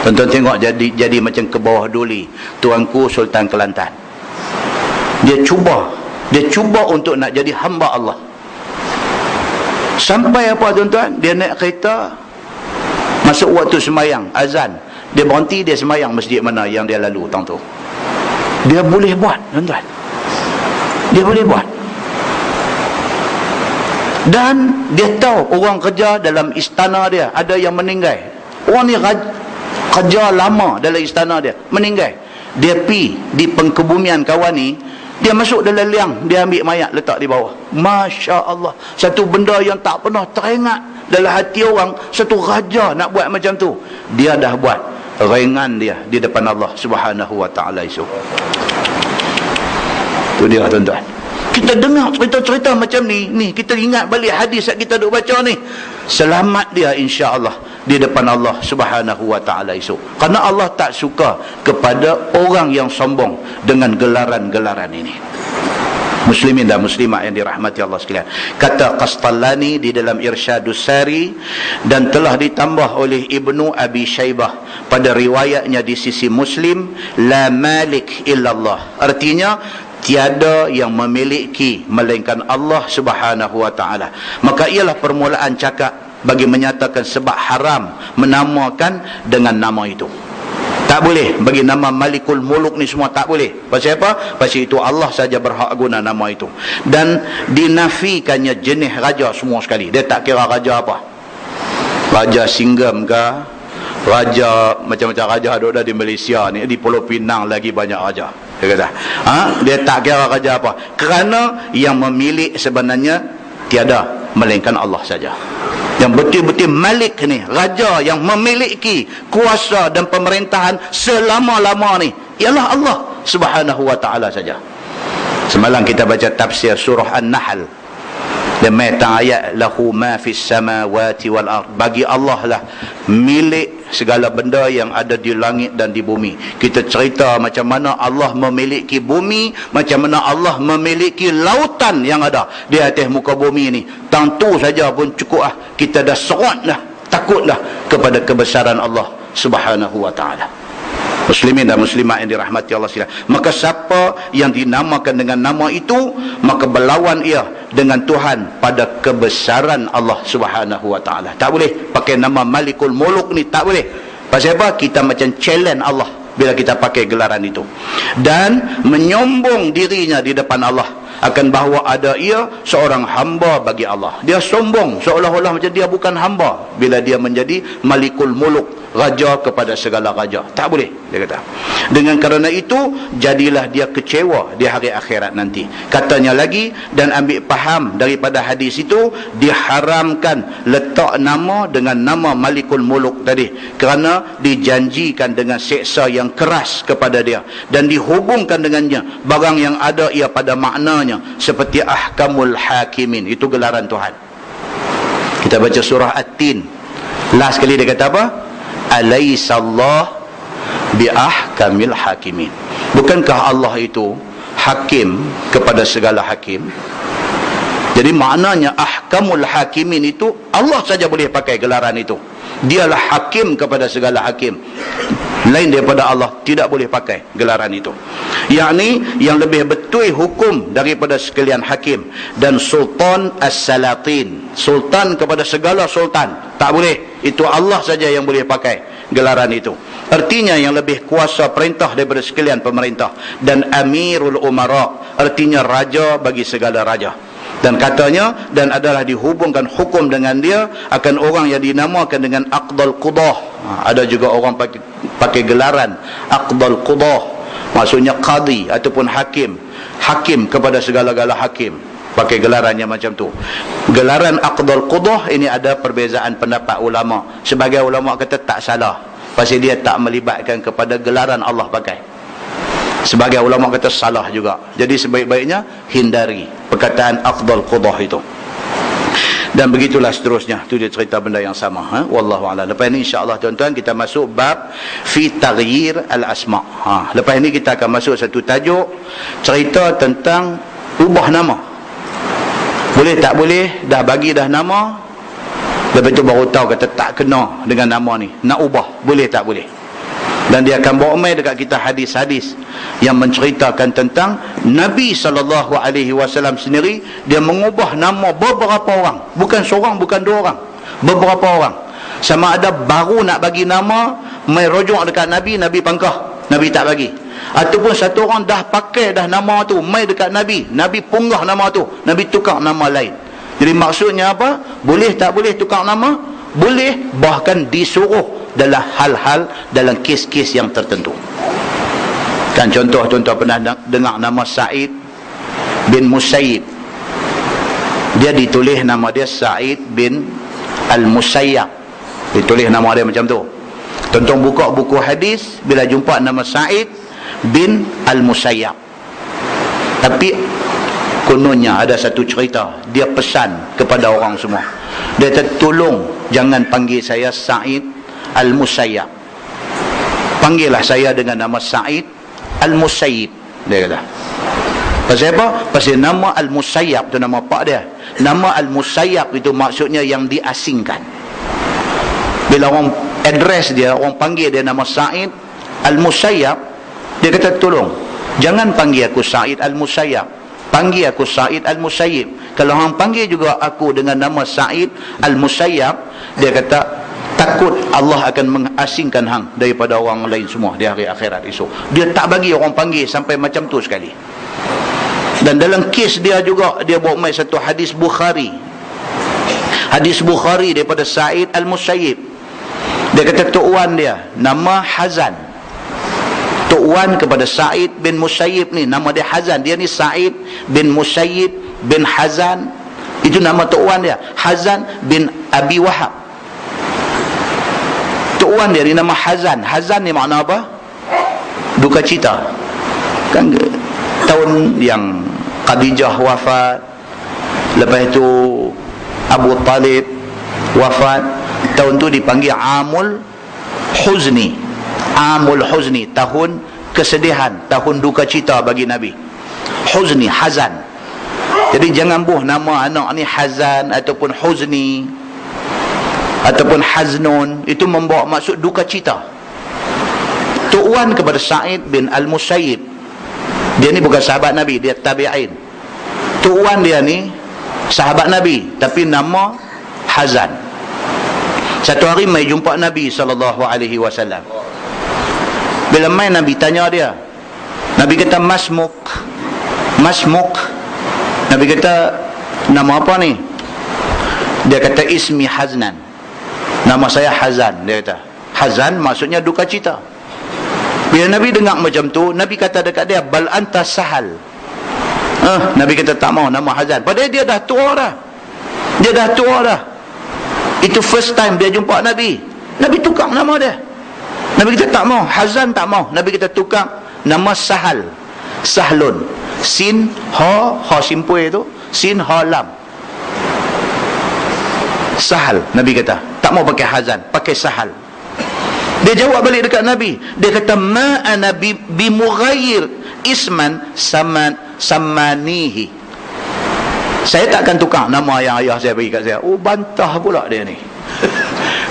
Tonton tengok, jadi macam ke bawah duli tuanku Sultan Kelantan. Dia cuba untuk nak jadi hamba Allah. Sampai apa tuan-tuan? Dia naik kereta, masuk waktu semayang azan, dia berhenti, dia semayang masjid mana yang dia lalu tang tu. Dia boleh buat tuan-tuan, dia boleh buat. Dan dia tahu orang kerja dalam istana dia ada yang meninggal. Orang ni kerja lama dalam istana dia, meninggal. Dia pi di pengkebumian kawan ni, dia masuk dalam liang, dia ambil mayat letak di bawah. Masya Allah, satu benda yang tak pernah teringat dalam hati orang. Satu raja nak buat macam tu, dia dah buat ringan dia di depan Allah Subhanahu wa ta'ala esok. Tu dia tuan-tuan. Kita dengar cerita-cerita macam ni, kita ingat balik hadis yang kita duk baca ni. Selamat dia insya-Allah di depan Allah Subhanahu wa ta'ala esok. Kerana Allah tak suka kepada orang yang sombong dengan gelaran-gelaran ini. Muslimin dan muslimat yang dirahmati Allah sekalian, kata Qastallani di dalam Irsyadus Sari, dan telah ditambah oleh Ibnu Abi Syaibah pada riwayatnya di sisi Muslim, la malik illallah, artinya tiada yang memiliki melainkan Allah Subhanahu wa ta'ala. Maka ialah permulaan cakap bagi menyatakan sebab haram menamakan dengan nama itu. Tak boleh bagi nama Malikul Muluk ni semua, tak boleh. Pasal apa? Pasal itu Allah saja berhak guna nama itu. Dan dinafikannya jenis raja semua sekali. Dia tak kira raja apa, Raja Singgam ke, raja macam-macam raja ada di Malaysia ni, di Pulau Pinang lagi banyak raja. Dia kata, dia tak kira raja apa, kerana yang memilih sebenarnya tiada melainkan Allah saja. Yang betul-betul Malik ni, raja yang memiliki kuasa dan pemerintahan selama-lama ni, ialah Allah Subhanahu wa ta'ala saja. Semalam kita baca tafsir surah An-Nahl, dia metang ayat, lahu ma fis samawati wal ard, bagi Allah lah milik segala benda yang ada di langit dan di bumi. Kita cerita macam mana Allah memiliki bumi, macam mana Allah memiliki lautan yang ada di atas muka bumi ini. Tentu saja pun cukup lah, kita dah serot dah, takut dah kepada kebesaran Allah Subhanahu wa ta'ala. Muslimin dan muslimat yang dirahmati Allah sekalian, maka siapa yang dinamakan dengan nama itu, maka berlawan ia dengan Tuhan pada kebesaran Allah Subhanahu wa ta'ala. Tak boleh pakai nama Malikul Muluk ni, tak boleh. Pasal apa? Kita macam challenge Allah bila kita pakai gelaran itu, dan menyombong dirinya di depan Allah akan bahawa ada ia seorang hamba bagi Allah. Dia sombong seolah-olah macam dia bukan hamba bila dia menjadi malikul muluk, raja kepada segala raja. Tak boleh, dia kata. Dengan kerana itu jadilah dia kecewa di hari akhirat nanti. Katanya lagi, dan ambil faham daripada hadis itu, diharamkan letak nama dengan nama malikul muluk tadi, kerana dijanjikan dengan seksa yang keras kepada dia, dan dihubungkan dengannya barang yang ada ia pada maknanya seperti ahkamul hakimin. Itu gelaran Tuhan. Kita baca surah At-Tin, last kali dia kata apa? Alaisallah biahkamil hakimin. Bukankah Allah itu hakim kepada segala hakim? Jadi maknanya ahkamul hakimin itu Allah saja boleh pakai gelaran itu. Dialah hakim kepada segala hakim. Lain daripada Allah tidak boleh pakai gelaran itu. Yakni yang lebih betul hukum daripada sekalian hakim. Dan sultan as-salatin, sultan kepada segala sultan, tak boleh. Itu Allah saja yang boleh pakai gelaran itu. Artinya yang lebih kuasa perintah daripada sekalian pemerintah. Dan amirul umara, artinya raja bagi segala raja. Dan katanya, dan adalah dihubungkan hukum dengan dia akan orang yang dinamakan dengan aqdal qudah. Ada juga orang pakai gelaran aqdal qudah, maksudnya qadi ataupun hakim, hakim kepada segala-gala hakim, pakai gelarannya macam tu. Gelaran aqdal qudah ini ada perbezaan pendapat ulama. Sebagai ulama kata tak salah, pasal dia tak melibatkan kepada gelaran Allah pakai. Sebagai ulama kata salah juga. Jadi sebaik-baiknya hindari perkataan afdal qudah itu. Dan begitulah seterusnya. Itu dia cerita benda yang sama. Wallahu a'lam. Lepas ni insya-Allah tuan-tuan kita masuk bab fi taghyir al-asma. Lepas ni kita akan masuk satu tajuk cerita tentang ubah nama. Boleh tak boleh, dah bagi dah nama, lepas tu baru tahu kata tak kena dengan nama ni, nak ubah, boleh tak boleh. Dan dia akan bawa mai dekat kita hadis-hadis yang menceritakan tentang Nabi SAW sendiri, dia mengubah nama beberapa orang, bukan seorang, bukan dua orang, beberapa orang. Sama ada baru nak bagi nama, mai rujuk dekat Nabi, Nabi pangkah, Nabi tak bagi. Ataupun satu orang dah pakai dah nama tu, mai dekat Nabi, Nabi punggah nama tu, Nabi tukar nama lain. Jadi maksudnya apa? Boleh tak boleh tukar nama? Boleh, bahkan disuruh dalam hal-hal, dalam kes-kes yang tertentu. Kan contoh pernah dengar nama Sa'id bin Musayyib. Dia ditulis nama dia Sa'id bin Al-Musayyab. Ditulis nama dia macam tu. Tonton buka buku hadis, bila jumpa nama Sa'id bin Al-Musayyab. Tapi kononnya ada satu cerita, dia pesan kepada orang semua. Dia kata, tolong jangan panggil saya Sa'id Al-Musayyab. Panggillah saya dengan nama Sa'id Al-Musayyib. Dia kata. Pasal apa? Pasal nama Al-Musayyab tu nama pak dia. Nama Al-Musayyab itu maksudnya yang diasingkan. Bila orang address dia, orang panggil dia nama Sa'id Al-Musayyab, dia kata tolong jangan panggil aku Sa'id Al-Musayyab, panggil aku Sa'id Al-Musayyib. Kalau orang panggil juga aku dengan nama Sa'id Al-Musayyab, dia kata takut Allah akan mengasingkan hang daripada orang lain semua di hari akhirat esok. Dia tak bagi orang panggil sampai macam tu sekali. Dan dalam kes dia juga, dia bawa mai satu hadis Bukhari. Hadis Bukhari daripada Sa'id Al-Musayyib. Dia kata Tok Wan dia nama Hazan. Tok Wan kepada Sa'id bin Musayyib ni, nama dia Hazan. Dia ni Sa'id bin Musayyib bin Hazan. Itu nama Tok Wan dia, Hazan bin Abi Wahab. Tok Wan dia ni nama Hazan. Hazan ni makna apa? Duka cita. Kan tahun yang Khadijah wafat, lepas itu Abu Talib wafat, tahun tu dipanggil Amul Huzni. Amul Huzni, tahun kesedihan, tahun duka cita bagi Nabi. Huzni, Hazan. Jadi jangan buh nama anak ni Hazan ataupun Huzni ataupun Haznun, itu membawa maksud duka cita. Tok Wan kepada Sa'id bin Al-Musayyib, dia ni bukan sahabat Nabi, dia tabi'in. Tok Wan dia ni sahabat Nabi, tapi nama Hazan. Satu hari mai jumpa Nabi SAW. Bila mai Nabi tanya dia, Nabi kata masmuk. Masmuk Nabi kata, nama apa ni? Dia kata, ismi Haznan. Nama saya Hazan. Dia kata, Hazan maksudnya duka cita. Bila Nabi dengar macam tu, Nabi kata dekat dia, bal anta Sahal. Nabi kata tak mau nama Hazan. Padahal dia dah tua dah. Dia dah tua dah. Itu first time dia jumpa Nabi. Nabi tukar nama dia. Nabi kata tak mau, Hazan tak mau. Nabi kata tukar nama Sahal. Sahlun. Sin ha simpui tu, sin ha lam. Sahal. Nabi kata tak mau pakai Hazan, pakai Sahal. Dia jawab balik dekat Nabi. Dia kata, ma ana bimughayir isman samanihi. Saya tak akan tukar nama yang ayah saya bagi kat saya. Oh, bantah pula dia ni.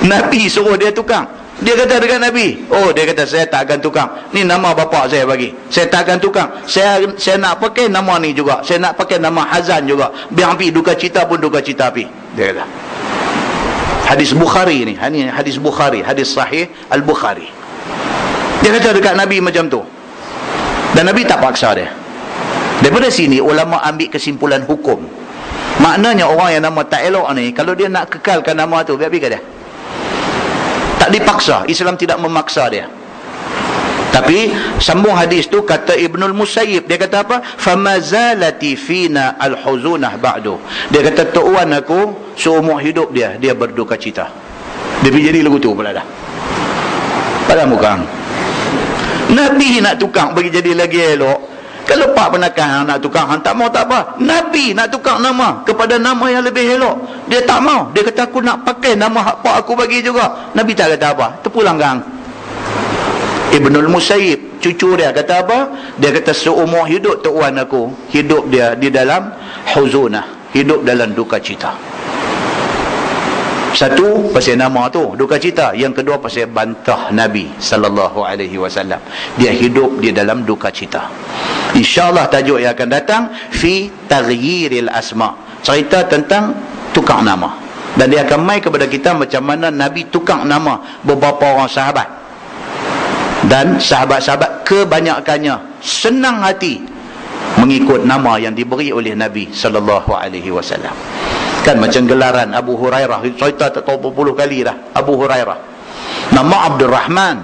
Nabi suruh dia tukar. Dia kata dekat Nabi, oh, dia kata saya tak akan tukar. Ni nama bapa saya bagi. Saya tak akan tukar. Saya nak pakai nama ni juga. Saya nak pakai nama Hazan juga. Biar api duka cita pun duka cita api. Dia kata. Hadis Bukhari ni, hadis Bukhari, hadis sahih Al-Bukhari. Dia kata dekat Nabi macam tu. Dan Nabi tak paksa dia. Daripada sini ulama ambil kesimpulan hukum. Maknanya orang yang nama tak elok ni, kalau dia nak kekalkan nama tu, biar ke dia. Tak dipaksa. Islam tidak memaksa dia. Tapi sambung hadis tu kata Ibnul Musayyib, dia kata apa? Famazalati fina al-huzunah ba'du. Dia kata tuan aku seumur hidup dia berduka cita. Dia jadi lagu tu pula dah. Pada muka Nabi nak tukar bagi jadi lagi elok. Kalau pak penakan nak tukar, hang tak mau tak apa. Nabi nak tukar nama kepada nama yang lebih elok. Dia tak mau. Dia kata aku nak pakai nama hak pak aku bagi juga. Nabi tak kata apa. Terpulang gang. Ibnul Musayyib, cucu dia kata apa? Dia kata seumur hidup tuan aku, hidup dia di dalam huzunah, hidup dalam duka cita. Satu, pasal nama tu, duka cita. Yang kedua, pasal bantah Nabi sallallahu alaihi wasallam. Dia hidup di dalam duka cita. InsyaAllah tajuk yang akan datang, fi taghyiril asma'. Cerita tentang tukar nama. Dan dia akan mai kepada kita macam mana Nabi tukar nama beberapa orang sahabat. Dan sahabat-sahabat kebanyakannya senang hati mengikut nama yang diberi oleh Nabi sallallahu alaihi wasallam. Kan macam gelaran Abu Hurairah, cerita tak tahu berpuluh kali dah. Abu Hurairah, nama Abdul Rahman,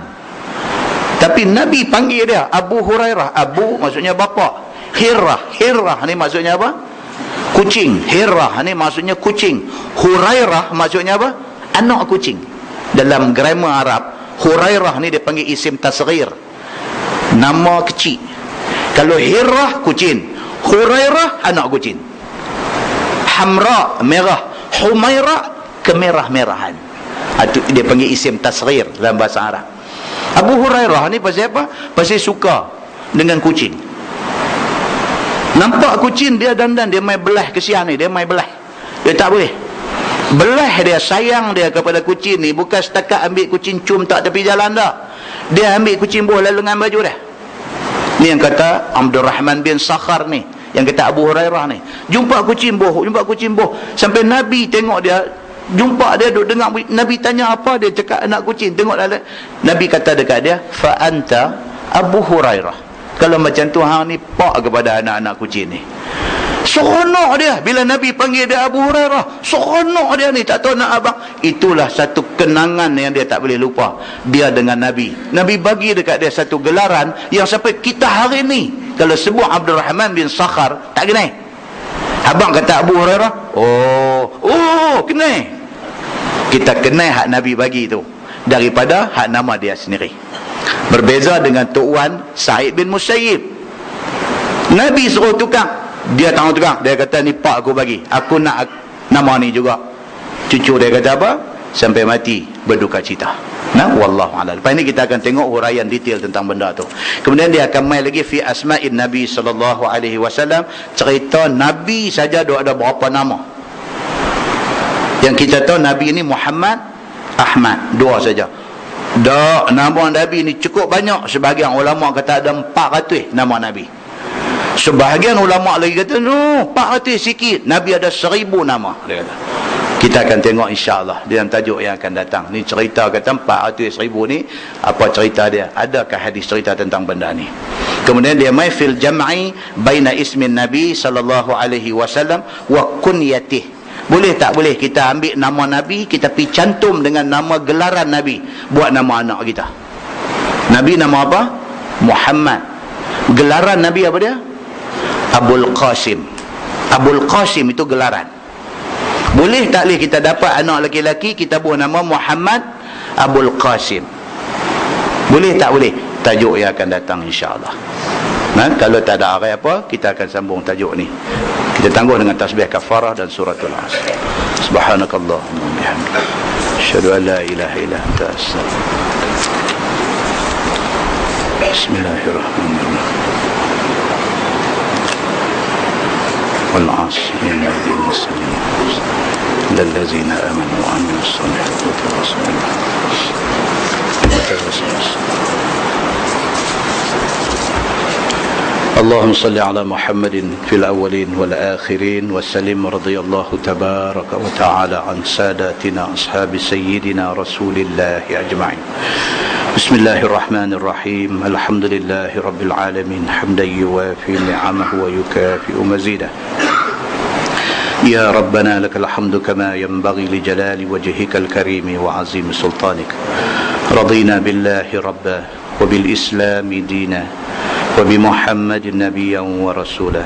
tapi Nabi panggil dia Abu Hurairah. Abu maksudnya bapa. Hirrah ni maksudnya apa? Kucing. Hirrah ni maksudnya kucing. Hurairah maksudnya apa? Anak kucing. Dalam grammar Arab, Hurairah ni dia panggil isim tasghir, nama kecil. Kalau Hirrah kucing, Hurairah anak kucing. Hamra merah, Humairah kemerah-merahan. Dia panggil isim tasghir dalam bahasa Arab. Abu Hurairah ni pasal apa? Pasal suka dengan kucing. Nampak kucing dia dandan, dia mai belah kesian ni, dia mai belah. Dia tak boleh. Belah dia, sayang dia kepada kucing ni bukan setakat ambil kucing cium tak tepi jalan dah. Dia ambil kucing boh lalu dengan baju dia. Ni yang kata Abdul Rahman bin Sakhar ni, yang kata Abu Hurairah ni, jumpa kucing boh sampai Nabi tengok dia, jumpa dia duduk dengar Nabi tanya apa, dia cakap anak kucing. Tengok lalu Nabi kata dekat dia, fa anta Abu Hurairah. Kalau macam tu hang ni pak kepada anak-anak kucing ni. Seronok dia bila Nabi panggil dia Abu Hurairah. Seronok dia ni, tak tahu nak abang. Itulah satu kenangan yang dia tak boleh lupa dia dengan Nabi. Nabi bagi dekat dia satu gelaran yang sampai kita hari ni kalau sebut Abdul Rahman bin Sakhar tak kenal. Abang kata Abu Hurairah, oh kenal. Kita kenal hak Nabi bagi tu daripada hak nama dia sendiri. Berbeza dengan Tuan Sa'id bin Musayyib. Nabi suruh tukar, dia tak mau tukar. Dia kata ni pak aku bagi, aku nak nama ni juga. Cucu dia kata apa? Sampai mati berduka cita. Nah, wallahu a'lam. Lepas ni kita akan tengok huraian detail tentang benda tu. Kemudian dia akan mai lagi fi asma'in Nabi sallallahu alaihi wasallam, cerita Nabi saja ada berapa nama. Yang kita tahu Nabi ni Muhammad, Ahmad, dua saja. Dak, nama Nabi ni cukup banyak. Sebahagian ulama kata ada 400 nama Nabi. Sebahagian ulama lagi kata no, 400 sikit. Nabi ada 1000 nama, dia kata. Kita akan tengok insya-Allah dalam tajuk yang akan datang. Ni cerita kata 400,000 ni, apa cerita dia? Adakah hadis cerita tentang benda ni? Kemudian dia mai fil jam'i baina ismin Nabi sallallahu alaihi wasallam wa kunyatih. Boleh tak boleh kita ambil nama Nabi, kita pi cantum dengan nama gelaran Nabi buat nama anak kita? Nabi nama apa? Muhammad. Gelaran Nabi apa dia? Abul Qasim. Abul Qasim itu gelaran. Boleh tak boleh kita dapat anak lelaki-lelaki kita buat nama Muhammad Abul Qasim? Boleh tak boleh? Tajuk yang akan datang insya-Allah. Kalau tak ada arai apa, kita akan sambung tajuk ni. Kita tangguh dengan tasbih kafarah dan suratul Asr. Subhanakallahumma wa bihamdika, asyhadu an la ilaha illa anta, astaghfiruka. Bismillahirrahmanirrahim. wal 'asr innal insana lillazina amanu wa 'amilus solihati wa tawassaw اللهم صل على محمد في الأولين والآخرين وسلم رضي الله تبارك وتعالى عن ساداتنا أصحاب سيدنا رسول الله أجمعين. بسم الله الرحمن الرحيم. الحمد لله رب العالمين حمدا يوافي نعمه ويكافئ مزيده. يا ربنا لك الحمد كما ينبغي لجلال وجهك الكريم وعظيم سلطانك. رضينا بالله ربا وبالإسلام دينا وبمحمد نبيا ورسولا.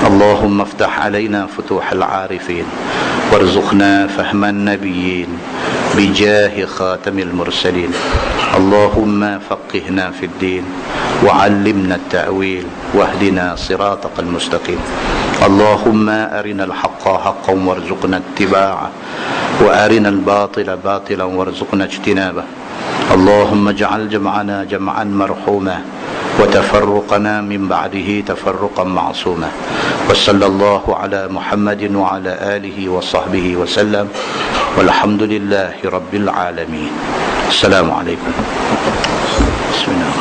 اللهم افتح علينا فتوح العارفين وارزقنا فهم النبيين بجاه خاتم المرسلين. اللهم فقهنا في الدين وعلمنا التأويل واهدنا صراطك المستقيم. اللهم أرنا الحق حقا وارزقنا اتباعه وأرنا الباطل باطلا وارزقنا اجتنابه. اللهم اجعل جمعنا جمعا مرحوما وتفرقنا من بعده تفرقا معصوما. وصلى الله على محمد وعلى آله وصحبه وسلم والحمد لله رب العالمين. السلام عليكم. بسم الله.